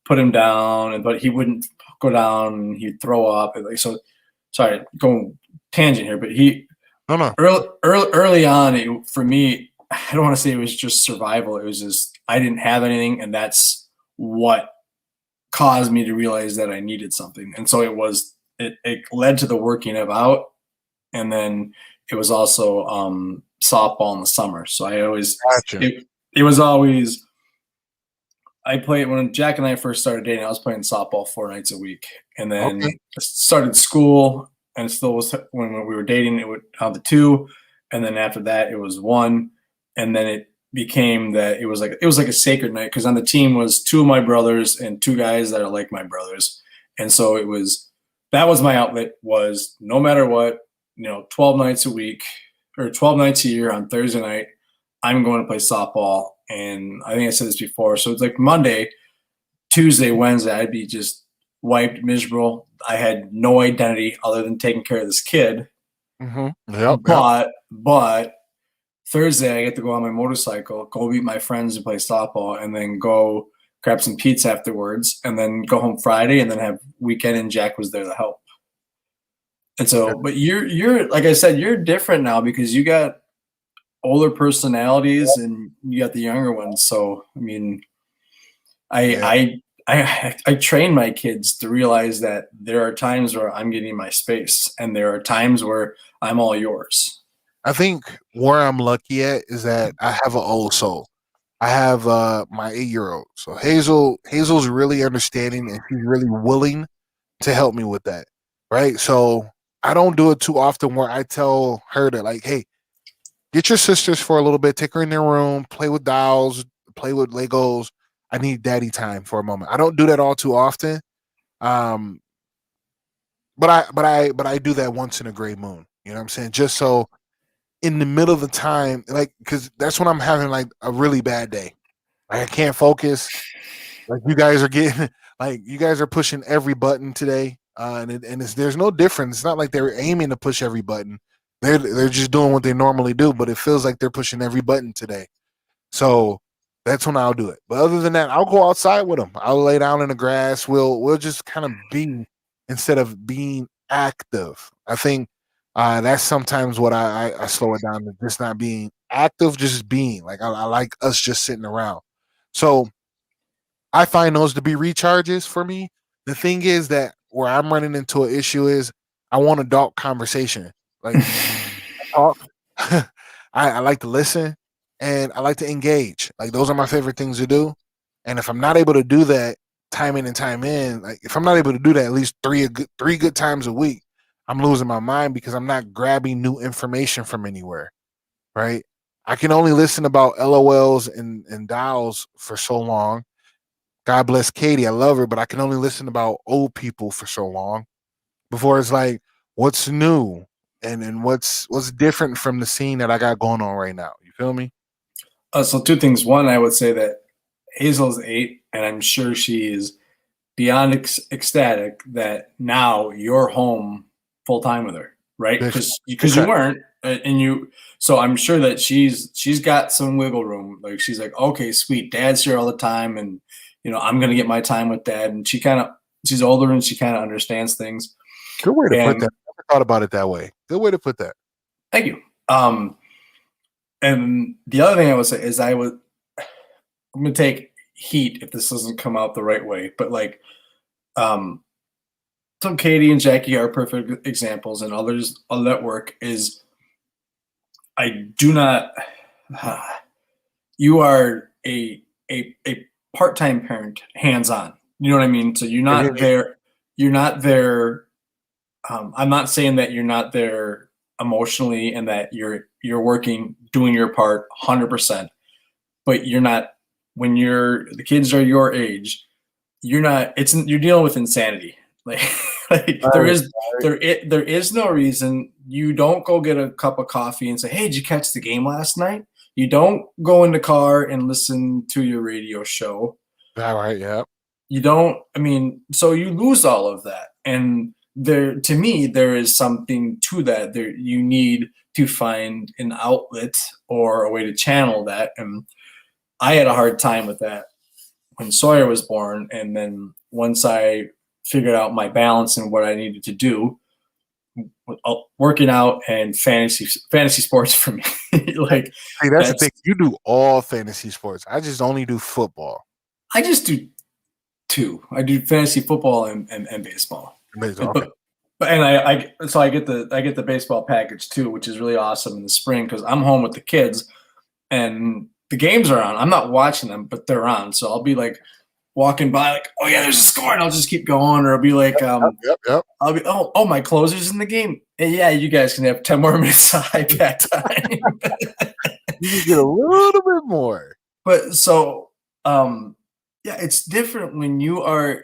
put him down, but he wouldn't go down, and he'd throw up. And sorry, going tangent here, but early on, for me, I don't want to say it was just survival. It was just I didn't have anything, and that's what caused me to realize that I needed something. And so it led to the working out, and then it was also softball in the summer. So it was always, I played when Jack and I first started dating. I was playing softball 4 nights a week, and then started school, and it still was when we were dating. It would have the 2, and then after that it was 1, and then it became that it was like a sacred night, because on the team was 2 of my brothers and 2 guys that are like my brothers, and so that was my outlet. Was no matter what, 12 nights a week or 12 nights a year on Thursday night, I'm going to play softball. And I think I said this before. So it's like Monday, Tuesday, Wednesday, I'd be just wiped, miserable. I had no identity other than taking care of this kid. But Thursday, I get to go on my motorcycle, go meet my friends and play softball, and then go grab some pizza afterwards, and then go home Friday, and then have weekend. And Jack was there to help. And so, but you're like I said, you're different now because you got older personalities and you got the younger ones. So, I mean, I train my kids to realize that there are times where I'm getting my space, and there are times where I'm all yours. I think where I'm lucky at is that I have an old soul. I have my 8-year-old. So Hazel's really understanding, and she's really willing to help me with that. Right? So I don't do it too often where I tell her to, like, hey, get your sisters for a little bit, take her in their room, play with dolls, play with Legos. I need daddy time for a moment. I don't do that all too often. But I do that once in a gray moon. You know what I'm saying? Just so in the middle of the time, like, because that's when I'm having like a really bad day. Like I can't focus. Like you guys are getting, like you guys are pushing every button today, there's no difference. It's not like they're aiming to push every button. They're just doing what they normally do, but it feels like they're pushing every button today. So that's when I'll do it. But other than that, I'll go outside with them. I'll lay down in the grass. We'll just kind of be instead of being active. I think that's sometimes what I slow it down to just not being active, just being. Like I like us just sitting around. So I find those to be recharges for me. The thing is that where I'm running into an issue is I want adult conversation. Like talk. I like to listen and I like to engage. Like those are my favorite things to do. And if I'm not able to do that time in and time in, like if I'm not able to do that at least three good times a week, I'm losing my mind because I'm not grabbing new information from anywhere. Right? I can only listen about LOLs and dials for so long. God bless Katie. I love her, but I can only listen about old people for so long before it's like, what's new? and what's different from the scene that I got going on right now. You feel me? So two things. One, I would say that Hazel's 8, and I'm sure she is beyond ecstatic that now you're home full time with her, right? Because you weren't, and you. So I'm sure that she's got some wiggle room. Like she's like, okay, sweet, Dad's here all the time, and I'm gonna get my time with Dad. And she's older and she kind of understands things. Good way to put that. I never thought about it that way. Good way to put that. Thank you. And the other thing I would say is I'm gonna take heat if this doesn't come out the right way, but like, so Katie and Jackie are perfect examples, and others on that work is I do not. You are a part-time parent, hands-on. You know what I mean? So you're not there. You're not there. I'm not saying that you're not there emotionally and that you're working, doing your part 100%, but you're not when the kids are your age. You're dealing with insanity. Like there is no reason you don't go get a cup of coffee and say, hey, did you catch the game last night? You don't go in the car and listen to your radio show. All right, yeah. You don't, so you lose all of that. And to me, there is something to that. You need to find an outlet or a way to channel that. And I had a hard time with that when Sawyer was born. And then once I figured out my balance and what I needed to do, working out and fantasy sports for me. Like, hey, that's the thing. You do all fantasy sports. I just only do football. I just do 2. I do fantasy football and baseball. Okay. And I get the baseball package too, which is really awesome in the spring because I'm home with the kids and the games are on. I'm not watching them, but they're on. So I'll be like walking by, like, oh yeah, there's a score, and I'll just keep going, or I'll be like, yep. I'll be, oh, my closer's in the game. And yeah, you guys can have 10 more minutes of iPad time. You can get a little bit more. But so, yeah, it's different when your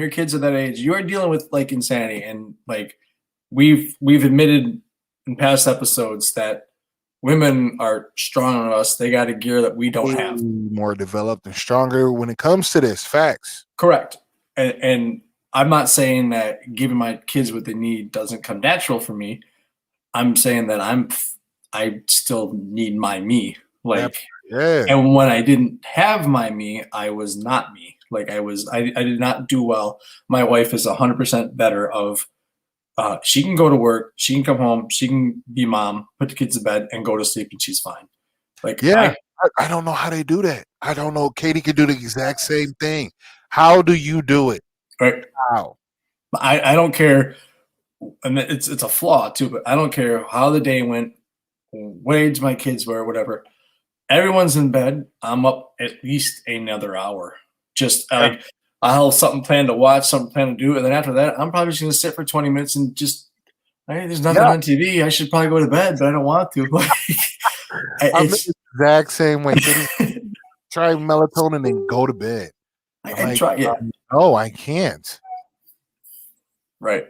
kids are that age. You are dealing with like insanity, and like we've admitted in past episodes that women are stronger than us. They got a gear that we don't have. More developed and stronger when it comes to this. Facts. Correct. And I'm not saying that giving my kids what they need doesn't come natural for me. I'm saying that I still need my me. Like, yeah. And when I didn't have my me, I was not me. Like I did not do well. My wife is 100% better of, she can go to work, she can come home, she can be mom, put the kids to bed and go to sleep and she's fine. Like, yeah, I don't know how they do that. I don't know. Katie could do the exact same thing. How do you do it? Right. How? I don't care. And it's a flaw too, but I don't care how the day went, what age my kids were, whatever. Everyone's in bed. I'm up at least another hour. Just like I'll have something planned to watch, something planned to do, and then after that, I'm probably just gonna sit for 20 minutes and just, hey, there's nothing on TV. I should probably go to bed, but I don't want to. I'm the exact same way. Try melatonin and go to bed. I try, yeah. No, I can't. Right.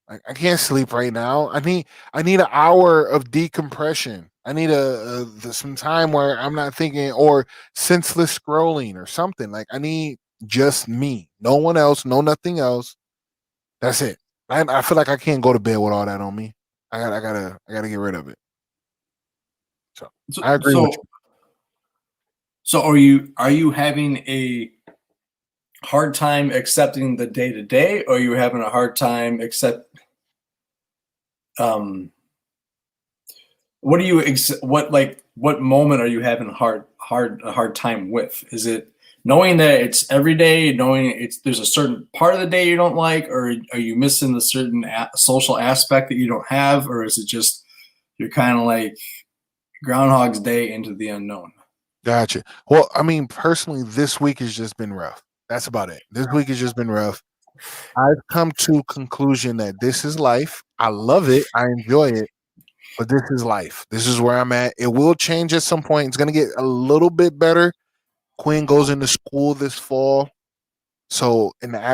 I can't sleep right now. I need an hour of decompression. I need some time where I'm not thinking or senseless scrolling or something. Like I need just me, no one else, no nothing else. That's it. I feel like I can't go to bed with all that on me. I gotta get rid of it. So I agree with you. So are you having a hard time accepting the day to day, or are you having a hard time what moment are you having a hard time with? Is it knowing that it's every day, knowing there's a certain part of the day you don't like, or are you missing the certain social aspect that you don't have, or is it just you're kind of like Groundhog's Day into the unknown? Gotcha. Well, I mean, personally, this week has just been rough. That's about it. This week has just been rough. I've come to a conclusion that this is life. I love it. I enjoy it. But this is life. This is where I'm at. It will change at some point. It's going to get a little bit better. Quinn goes into school this fall. So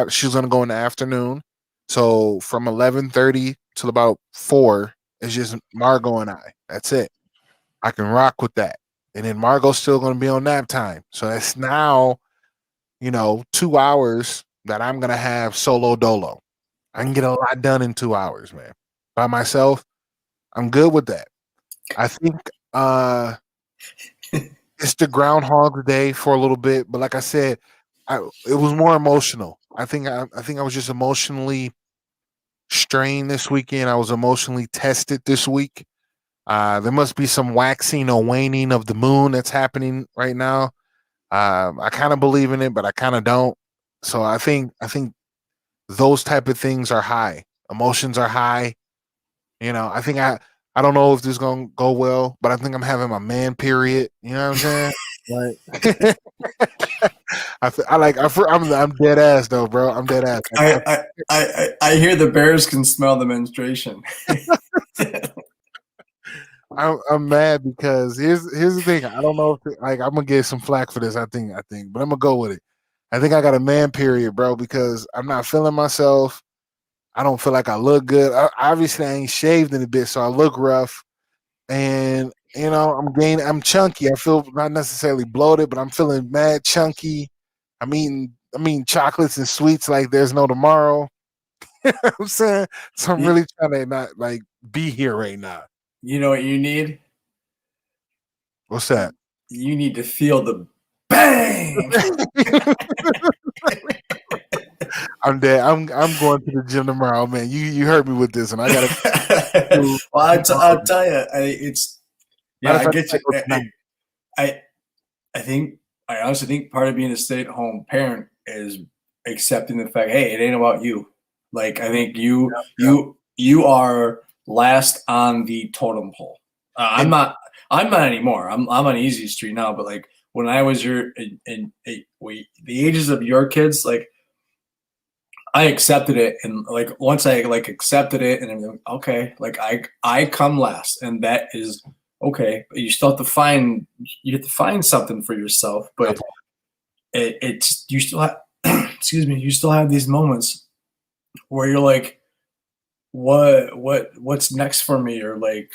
she's going to go in the afternoon. So from 11:30 till about 4, it's just Margo and I. That's it. I can rock with that. And then Margo's still going to be on nap time. So that's now, 2 hours that I'm going to have solo dolo. I can get a lot done in 2 hours, man. By myself, I'm good with that. I think it's the Groundhog Day for a little bit, but like I said, it was more emotional. I think I was just emotionally strained this weekend. I was emotionally tested this week. There must be some waxing or waning of the moon that's happening right now. I kind of believe in it, but I kind of don't. So I think those type of things are high. Emotions are high. I don't know if this is gonna go well, but I think I'm having my man period. You know what I'm saying? Like, I'm dead ass though, bro. I'm dead ass. Like, I hear the bears can smell the menstruation. I'm mad because here's the thing. I don't know if I'm gonna get some flack for this. I think, but I'm gonna go with it. I think I got a man period, bro, because I'm not feeling myself. I don't feel like I look good. Obviously, I ain't shaved in a bit, so I look rough. And I'm chunky. I feel not necessarily bloated, but I'm feeling mad chunky. I mean chocolates and sweets like there's no tomorrow. You know what I'm saying? So I'm You, really trying to not like be here right now. you know what you need? What's that? You need to feel the bang. I'm dead. I'm going to the gym tomorrow, man. You heard me with this, and I gotta do Well, I'll tomorrow. tell you, it's Matter yeah, of I fact, get I you. go tonight. I I think I honestly think part of being a stay-at-home parent is accepting the fact, hey, it ain't about you. Like I think Yeah. you are last on the totem pole. I'm And not. I'm not anymore. I'm on easy street now. But like when I was the ages of your kids, like I accepted it, and like once I like accepted it, and everything, okay, like I come last, and that is okay. But you have to find something for yourself, but it's you still have excuse me, you still have these moments where you're like, what's next for me, or like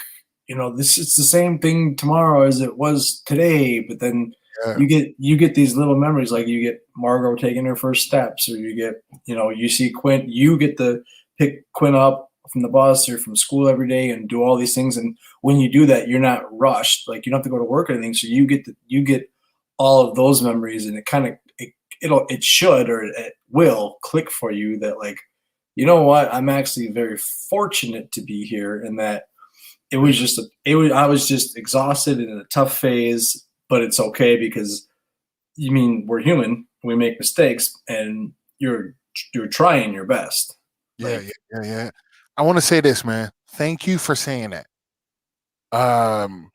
this is the same thing tomorrow as it was today, but then yeah, you get these little memories, like you get Margo taking her first steps, or you get you see Quinn, you get to pick Quinn up from the bus or from school every day and do all these things, and when you do that you're not rushed, like you don't have to go to work or anything, so you get all of those memories, and it kind of it should, or it will click for you that like, you know what, I'm actually very fortunate to be here, and that I was just exhausted and in a tough phase, but it's okay because you mean we're human, we make mistakes, and you're trying your best. yeah, Like yeah, yeah, yeah. I want to say this, man. Thank you for saying that. Um,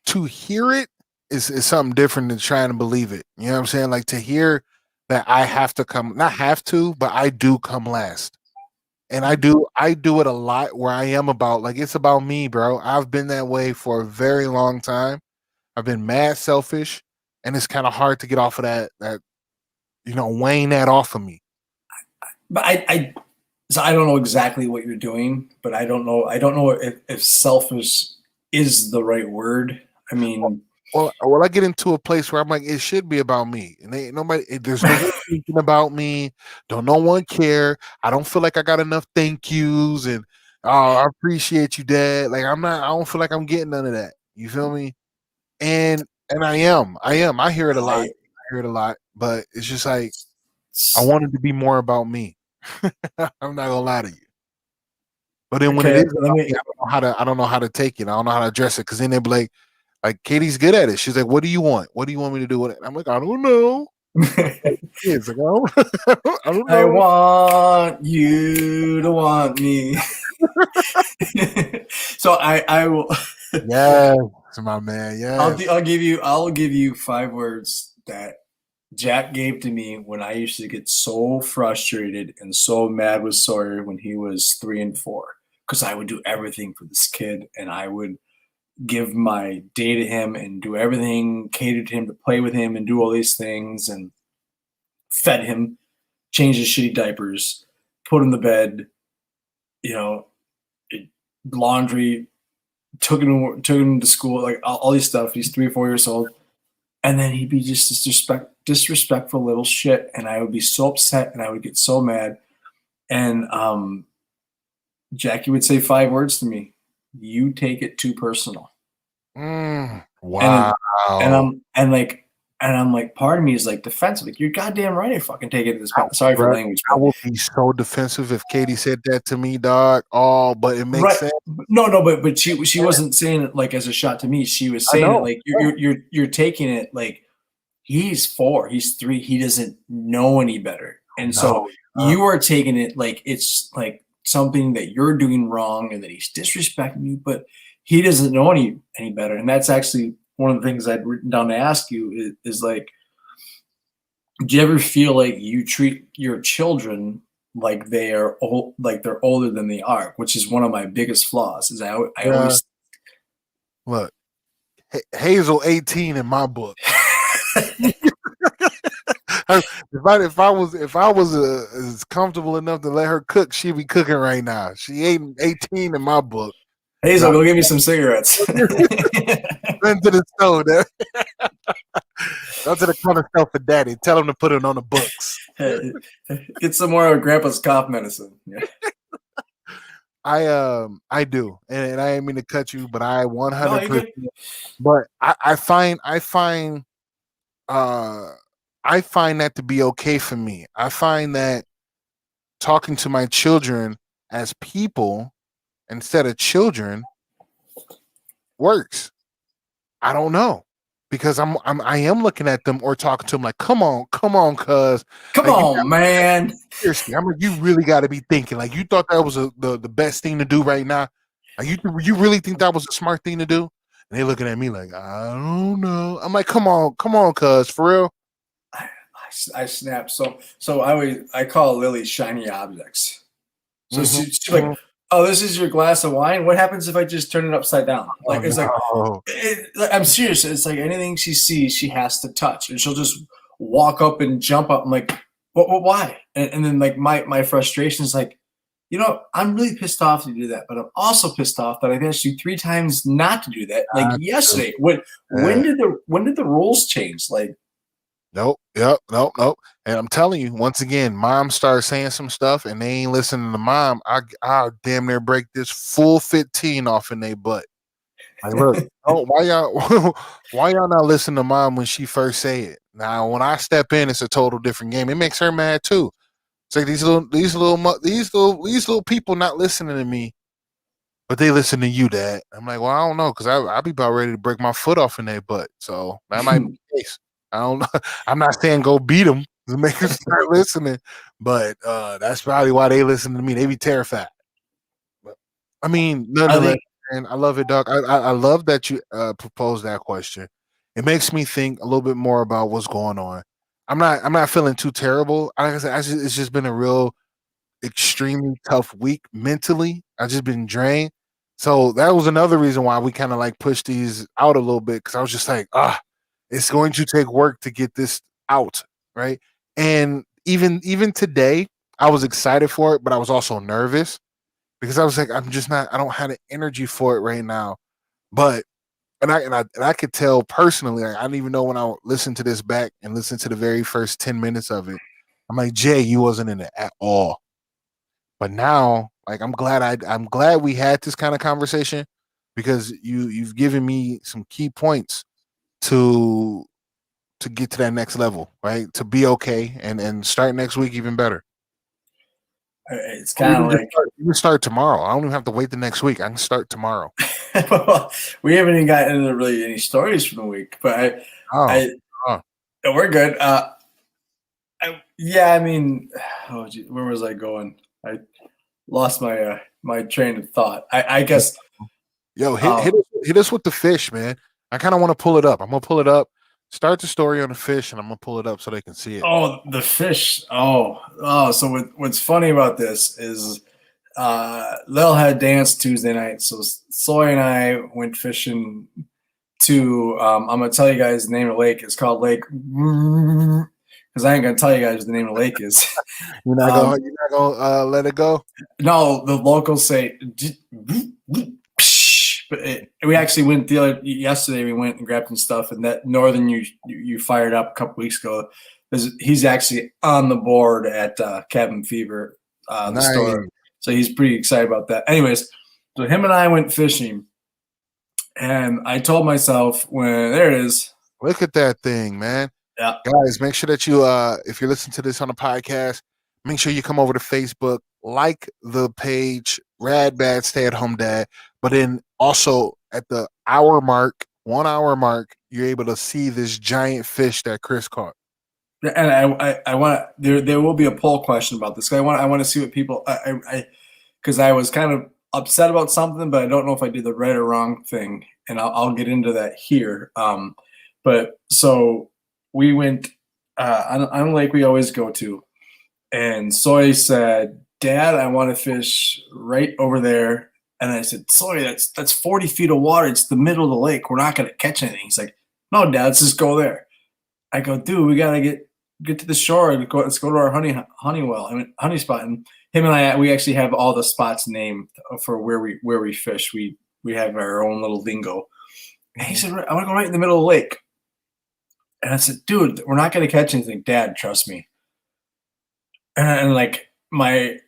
to hear it is something different than trying to believe it. You know what I'm saying? Like to hear that I have to come, not have to, but I do come last. And I do it a lot where I am about like it's about me, bro. I've been that way for a very long time. I've been mad selfish, and it's kind of hard to get off of that weighing that off of me. but so I don't know exactly what you're doing, but I don't know if selfish is the right word. I mean, Well, I get into a place where I'm like, it should be about me, and ain't nobody. There's no one thinking about me. Don't no one care. I don't feel like I got enough thank yous, and oh, I appreciate you, Dad. Like I'm not. I don't feel like I'm getting none of that. You feel me? And I am. I am. I hear it a lot. I I hear it a lot, but it's just like I wanted to be more about me. I'm not gonna lie to you. But then when it is okay. Let about me, me. I don't know how to take it. I don't know how to address it because then they'll be like Katie's good at it. She's like, "What do you want? What do you want me to do with it?" I'm like, "I don't know." It's like, I don't I know. want you to want me. So I will. Yes, my man. Yes. I'll give you 5 words that Jack gave to me when I used to get so frustrated and so mad with Sawyer when he was 3 and 4, because I would do everything for this kid, and I would give my day to him and do everything, cater to him, to play with him and do all these things, and fed him, change his shitty diapers, put him to bed, laundry, took him to school, like all these stuff. He's 3 or 4 years old. And then he'd be just disrespectful little shit. And I would be so upset and I would get so mad. And Jackie would say 5 words to me. You take it too personal. Wow. And I'm like, part of me is like defensive. Like, you're goddamn right. I fucking take it this bad. Sorry for language. I would be so defensive if Katie said that to me, dog. Oh, but it makes sense. No, but she wasn't saying it like as a shot to me. She was saying it like you're taking it like he's 4, he's 3, he doesn't know any better, and so you are taking it like it's like something that you're doing wrong and that he's disrespecting you, but he doesn't know any better. And that's actually one of the things I'd written down to ask you is like, do you ever feel like you treat your children like they are old, like they're older than they are, which is one of my biggest flaws. Is I always look, Hazel 18 in my book. If I was as comfortable enough to let her cook, she'd be cooking right now. She ain't 18 in my book. Hazel, go give me some cigarettes. Run to the stove. Go to the corner store for daddy. Tell him to put it on the books. Get some more of Grandpa's cough medicine. Yeah. I do, and I didn't mean to cut you, but I 100%. But I find that to be okay for me. I find that talking to my children as people instead of children works. I don't know, because I am looking at them or talking to them like, come on, cuz. Come on, man. Seriously, I'm like, you really got to be thinking. Like, you thought that was the best thing to do right now? Like, you really think that was a smart thing to do? And they looking at me like, I don't know. I'm like, come on, cuz, for real. I snap. So I call Lilly shiny objects. So she's like, oh, this is your glass of wine. What happens if I just turn it upside down? Like, I'm serious. It's like anything she sees, she has to touch, and she'll just walk up and jump up. I'm like, what why? And then like my frustration is like, I'm really pissed off to do that, but I'm also pissed off that I've asked you 3 times not to do that. Like yesterday. When did the rules change? Like, Nope. And I'm telling you, once again, mom starts saying some stuff and they ain't listening to mom. I'll damn near break this full 15 off in their butt. Like, look, why y'all not listen to mom when she first say it? Now, when I step in, it's a total different game. It makes her mad too. It's like these little people not listening to me, but they listen to you, Dad. I'm like, well, I don't know, because I'll be about ready to break my foot off in their butt. So that might be the case. I don't know. I'm not saying go beat them to make them start listening, but that's probably why they listen to me. They be terrified. But, I mean, nonetheless, man, I love it, Doc. I love that you proposed that question. It makes me think a little bit more about what's going on. I'm not feeling too terrible. Like I said, it's just been a real extremely tough week mentally. I just been drained. So that was another reason why we kind of like pushed these out a little bit, because I was just like, it's going to take work to get this out, right? And even today, I was excited for it, but I was also nervous because I was like, I don't have the energy for it right now. But I could tell personally, like, I didn't even know when I listened to this back and listened to the very first 10 minutes of it. I'm like, Jay, you wasn't in it at all. But now, like, I'm glad we had this kind of conversation, because you've given me some key points to get to that next level, right? To be okay and start next week even better. It's kind of like you can start tomorrow. I don't even have to wait the next week. I can start tomorrow. We haven't even gotten into really any stories from the week, but we're good. I mean, where was I going? I lost my my train of thought. I guess. Yo, hit us with the fish, man. I kind of want to pull it up. I'm gonna pull it up. Start the story on the fish, and I'm gonna pull it up so they can see it. Oh, the fish. Oh. So what's funny about this is Lil had dance Tuesday night, so Sawyer and I went fishing to. I'm gonna tell you guys the name of the lake. It's called Lake, because because I ain't gonna tell you guys what the name of the lake is. You're not gonna let it go. No, the locals say, but we actually went yesterday. We went and grabbed some stuff, and that northern you fired up a couple weeks ago. He's actually on the board at Cabin Fever, the store, so he's pretty excited about that. Anyways, so him and I went fishing, and I told myself there it is. Look at that thing, man. Yeah, guys, make sure that you, if you're listening to this on a podcast, make sure you come over to Facebook, like the page, Rad Bad Stay at Home Dad. But then also at the 1 hour mark, you're able to see this giant fish that Chris caught. And I want there will be a poll question about this. I want to see what people because I was kind of upset about something, but I don't know if I did the right or wrong thing, and I'll get into that here. But so we went on a lake we always go to, and Sawyer said, "Dad, I want to fish right over there." And I said, "Sawyer, that's 40 feet of water. It's the middle of the lake. We're not going to catch anything." He's like, "No, Dad, let's just go there." I go, "Dude, we got to get to the shore and let's go to our honey spot." And him and I, we actually have all the spots named for where we fish. We have our own little lingo. And he said, "I want to go right in the middle of the lake." And I said, "Dude, we're not going to catch anything, Dad. Trust me." And like my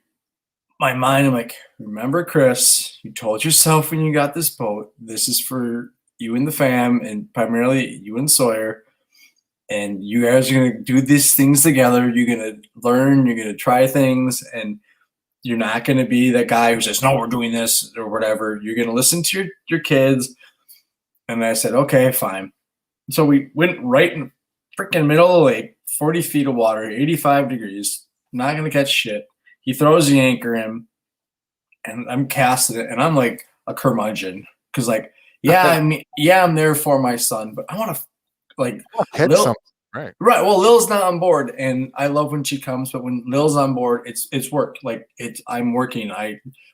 mind, I'm like, "Remember, Chris, you told yourself when you got this boat, this is for you and the fam, and primarily you and Sawyer. And you guys are going to do these things together. You're going to learn. You're going to try things. And you're not going to be that guy who says, no, we're doing this or whatever. You're going to listen to your kids." And I said, "Okay, fine." So we went right in the freaking middle of the lake, 40 feet of water, 85 degrees, not going to catch shit. He throws the anchor in, and I'm casting it. And I'm like a curmudgeon because, like, I'm there for my son, but I want to, like, catch something, right? Well, Lil's not on board, and I love when she comes, but when Lil's on board, it's work. Like I'm working,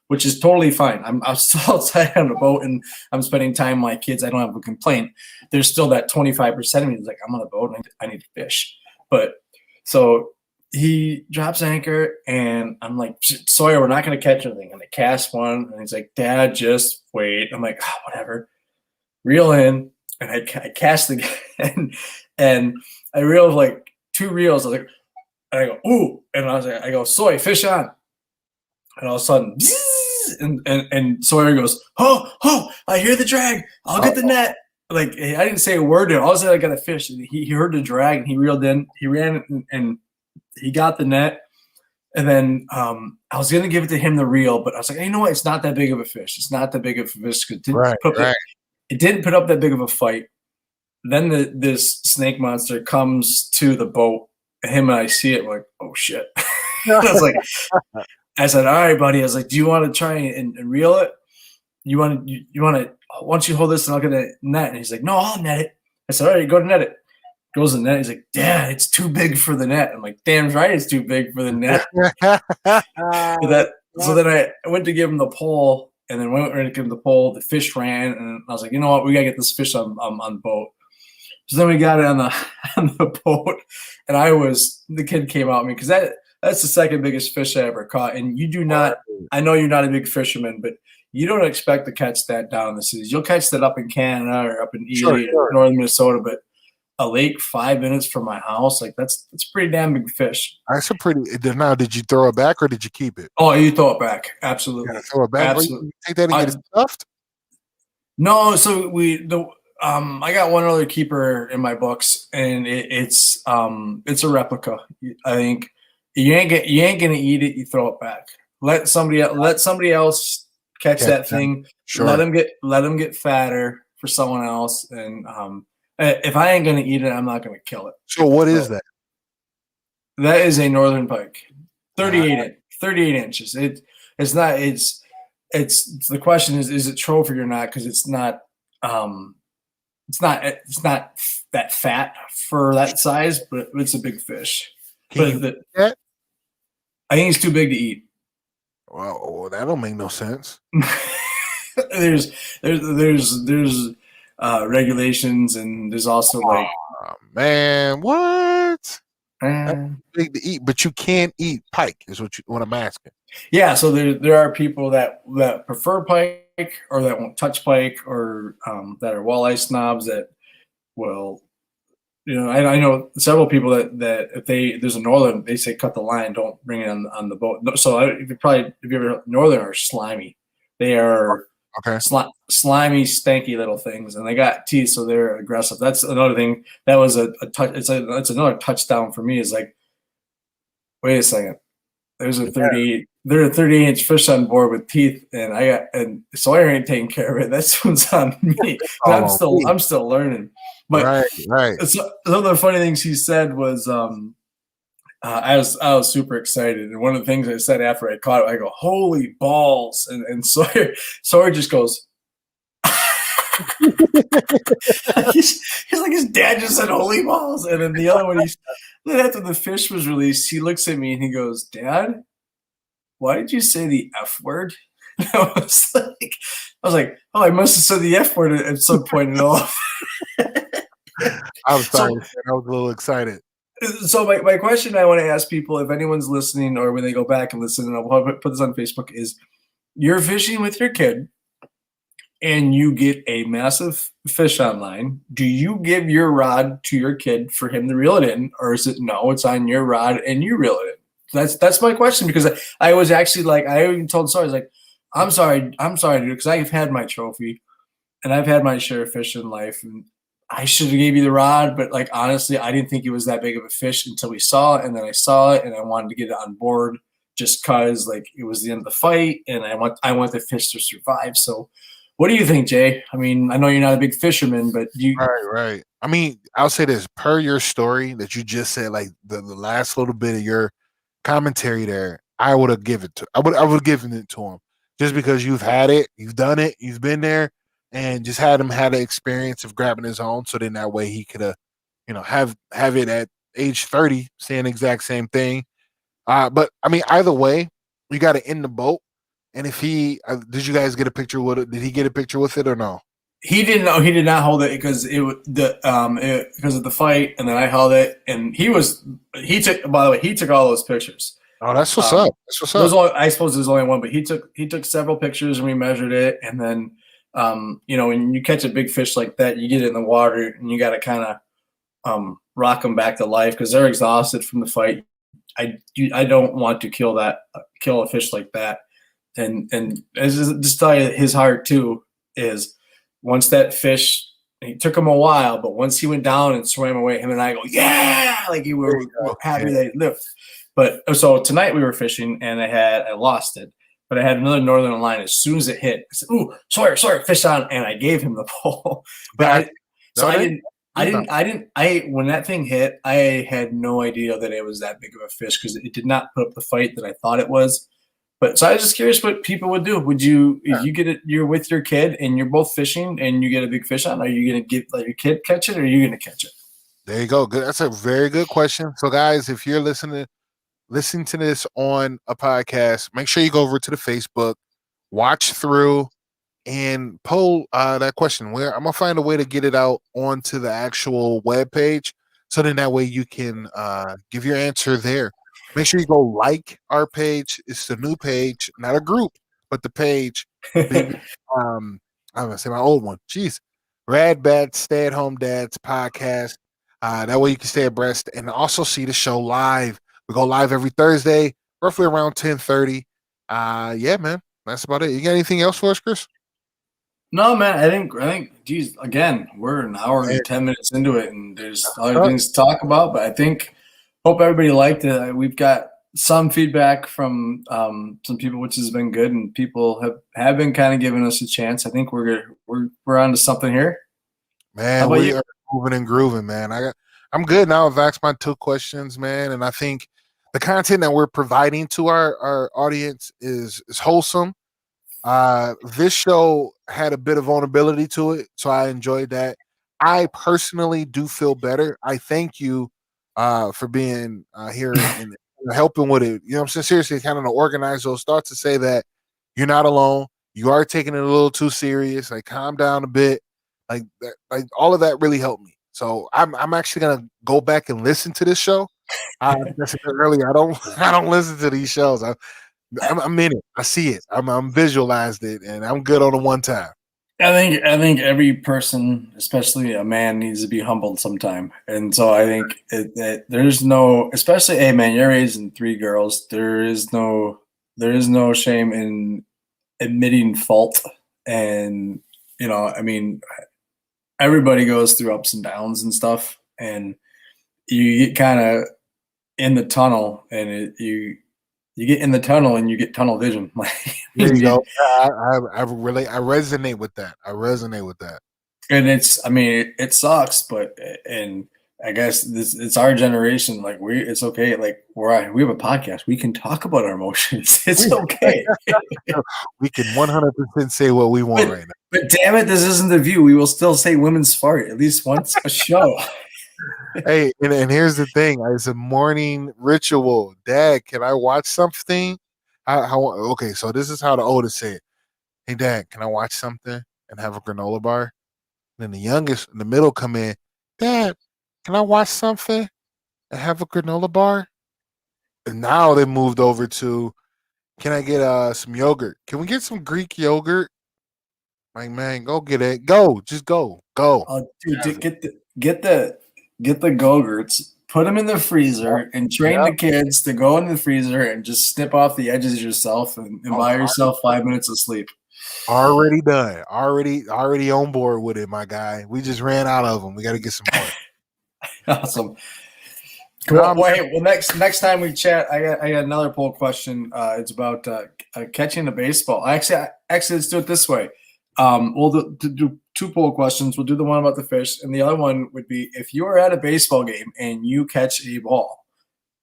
which is totally fine. I'm still outside on the boat, and I'm spending time with my kids. I don't have a complaint. There's still that 25% of me that's like, I'm on a boat and I need to fish. But so he drops anchor, and I'm like, "Sawyer, we're not going to catch anything." And I cast one, and he's like, "Dad, just wait." I'm like, "Oh, whatever." Reel in. And I cast again, and I reeled like 2 reels. I was like, and I go, "Ooh!" And I go, "Sawyer, fish on!" And all of a sudden, and Sawyer goes, "Oh! I hear the drag. I'll get the net." Like, I didn't say a word to him. All of a sudden, I got a fish. And he heard the drag, and he reeled in. He ran, and he got the net. And then I was gonna give it to him the reel, but I was like, "You know what? It's not that big of a fish. It's not that big of a fish." It didn't put up that big of a fight. Then this snake monster comes to the boat. Him and I see it. We're like, "Oh shit!" I said, "All right, buddy." I was like, "Do you want to try and reel it? You want to? Why don't you hold this and I'll get a net?" And he's like, "No, I'll net it." I said, "All right, go to net it." Goes to the net. He's like, "Dad, it's too big for the net." I'm like, "Damn right, it's too big for the net." So then I went to give him the pole. And then when we were going to give him the pole, the fish ran, and I was like, "You know what? We got to get this fish on the boat." So then we got it on the boat, and the kid came out at me because that's the second biggest fish I ever caught. And you do not, I know you're not a big fisherman, but you don't expect to catch that down in the cities. You'll catch that up in Canada or up in Erie or northern Minnesota, but a lake 5 minutes from my house, like that's pretty damn big fish. That's a pretty. Now, did you throw it back or did you keep it? Oh, you throw it back, absolutely. You throw it back. Absolutely. You take that and get it stuffed? No, so I got one other keeper in my books, and it's a replica. I think you ain't gonna eat it. You throw it back. Let somebody else catch that thing. Sure. Let them get fatter for someone else, and if I ain't gonna eat it, I'm not gonna kill it. So what is that? That is a northern pike, 38 inches. It's not. It's the question is it trophy or not? Because it's not. It's not that fat for that size, but it's a big fish. I think it's too big to eat. Well, that don't make no sense. There's regulations, and there's also like, man, what? That's big to eat, but you can eat pike. Is what I'm asking. Yeah, so there are people that prefer pike or that won't touch pike or that are walleye snobs that will, I know several people that if there's a northern, they say cut the line, don't bring it on the boat. So if you ever northern are slimy, they are Okay. slimy, stanky little things, and they got teeth, so they're aggressive. That's another thing. That was a touch. It's another touchdown for me. Is like, wait a second. There's a 38-inch fish on board with teeth, and Sawyer ain't taking care of it. That one's on me. I'm still learning. But right. some of the funny things he said was, I was super excited, and one of the things I said after I caught it, I go, "Holy balls!" And Sawyer just goes. he's like, his dad just said holy balls, and then the other one, then after the fish was released, he looks at me and he goes, "Dad, why did you say the F word?" I was like, oh, I must have said the F word at some point in all. I'm sorry, I was a little excited. So my question I want to ask people, if anyone's listening or when they go back and listen, and I'll put this on Facebook, is you're fishing with your kid and you get a massive fish online. Do you give your rod to your kid for him to reel it in, or is it no, it's on your rod and you reel it in? That's my question, because I was actually like, I even told Sawyer, I was like, I'm sorry, dude, because I've had my trophy and I've had my share of fish in life, and I should have gave you the rod, but like honestly, I didn't think it was that big of a fish until we saw it, and then I saw it, and I wanted to get it on board just cause like it was the end of the fight, and I want the fish to survive. So, what do you think, Jay? I mean, I know you're not a big fisherman, but you right. I mean, I'll say this per your story that you just said, like the last little bit of your commentary there, I would have given it to I would have given it to him just because you've had it, you've done it, you've been there, and just had him had the experience of grabbing his own. So then that way he could have it at age 30, saying the exact same thing. But I mean, either way, you got to end the boat. And if he did, you guys get a picture with it? Did he get a picture with it or no? He didn't know. He did not hold it because because of the fight, and then I held it, and he took. By the way, he took all those pictures. Oh, that's what's up. That's what's up. I suppose there's only one, but he took several pictures and we measured it, and then when you catch a big fish like that, you get it in the water and you got to kind of rock them back to life because they're exhausted from the fight. I don't want to kill a fish like that, and just tell you his heart too is. Once that fish, it took him a while, but once he went down and swam away, him and I go, yeah, like we were happy that he lived. But so tonight we were fishing and I lost it, but I had another northern line. As soon as it hit, I said, "Ooh, Sawyer, fish on!" And I gave him the pole. But when that thing hit, I had no idea that it was that big of a fish because it did not put up the fight that I thought it was. But so I was just curious what people would do. Would you, if you get it, you're with your kid and you're both fishing and you get a big fish on, are you going to let your kid catch it or are you going to catch it? There you go. Good. That's a very good question. So, guys, if you're listening to this on a podcast, make sure you go over to the Facebook, watch through, and poll that question. Where I'm gonna find a way to get it out onto the actual web page, so then that way you can give your answer there. Make sure you go like our page. It's the new page, not a group, but the page. Baby, I'm gonna say my old one. Jeez, Rad Bats Stay at Home Dads podcast. That way you can stay abreast and also see the show live. We go live every Thursday, roughly around 10:30. Yeah, man, that's about it. You got anything else for us, Chris? No, man. I think. Geez, again, we're an hour and 10 minutes into it, and there's other things to talk about. But I hope everybody liked it. We've got some feedback from some people, which has been good, and people have been kind of giving us a chance. I think we're on to something here. Man, we are moving and grooving, man. I'm good now. I've asked my 2 questions, man, and I think the content that we're providing to our audience is wholesome. This show had a bit of vulnerability to it, so I enjoyed that. I personally do feel better. I thank you for being here and helping with it. You know what I'm saying? Seriously, kind of to organize those thoughts to say that you're not alone. You are taking it a little too serious. Like, calm down a bit. Like all of that really helped me. So I'm actually gonna go back and listen to this show I said earlier, I don't I don't listen to these shows. I'm in it. I see it. I'm visualized it, and I'm good on the one time. I think every person, especially a man, needs to be humbled sometime. And so I think there's no, especially, hey man, you're raising 3 girls. There is no shame in admitting fault. And I mean, everybody goes through ups and downs and stuff, and you get kind of in the tunnel, and you get in the tunnel and you get tunnel vision. Like, There you go. I resonate with that. I resonate with that. and I mean, it sucks, but and I guess it's our generation. Like, it's okay. Like, we have a podcast. We can talk about our emotions. It's okay. We can 100% say what we want right now. But damn it, this isn't The View. We will still say women's fart at least once a show. Hey, and here's the thing: it's a morning ritual. Dad, can I watch something? Okay, so this is how the oldest say it. Hey, Dad, can I watch something and have a granola bar? And then the youngest in the middle come in. Dad, can I watch something and have a granola bar? And now they moved over to, can I get some yogurt? Can we get some Greek yogurt? Like, man, go get it. Go, just go. Dude, get the Go-Gurts, put them in the freezer, and train the kids to go in the freezer and just snip off the edges yourself and buy yourself 5 minutes of sleep. Already done. Already on board with it, my guy. We just ran out of them. We got to get some more. Awesome. Cool. Well, next time we chat, I got another poll question. It's about catching a baseball. Actually, let's do it this way. We'll do 2 poll questions. We'll do the one about the fish, and the other one would be, if you are at a baseball game and you catch a ball,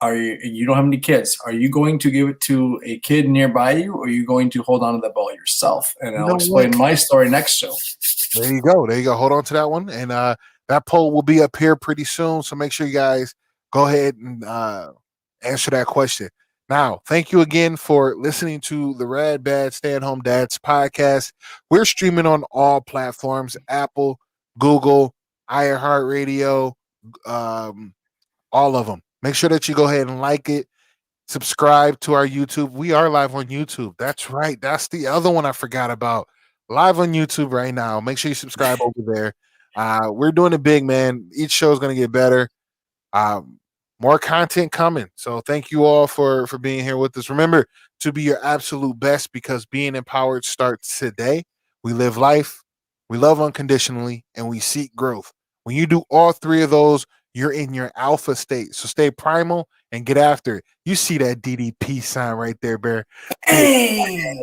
you don't have any kids, are you going to give it to a kid nearby you, or are you going to hold on to that ball yourself? And I'll explain my story next show. There you go. Hold on to that one. And that poll will be up here pretty soon. So make sure you guys go ahead and answer that question. Now, thank you again for listening to the Rad Bad Stay at Home Dads podcast. We're streaming on all platforms: Apple, Google, iHeartRadio, all of them. Make sure that you go ahead and like it, subscribe to our YouTube. We are live on YouTube. That's right. That's the other one I forgot about. Live on YouTube right now. Make sure you subscribe over there. We're doing it big, man. Each show is going to get better. More content coming. So thank you all for being here with us. Remember to be your absolute best, because being empowered starts today. We live life, we love unconditionally, and we seek growth. When you do all 3 of those, you're in your alpha state. So stay primal and get after it. You see that DDP sign right there, Bear. Hey!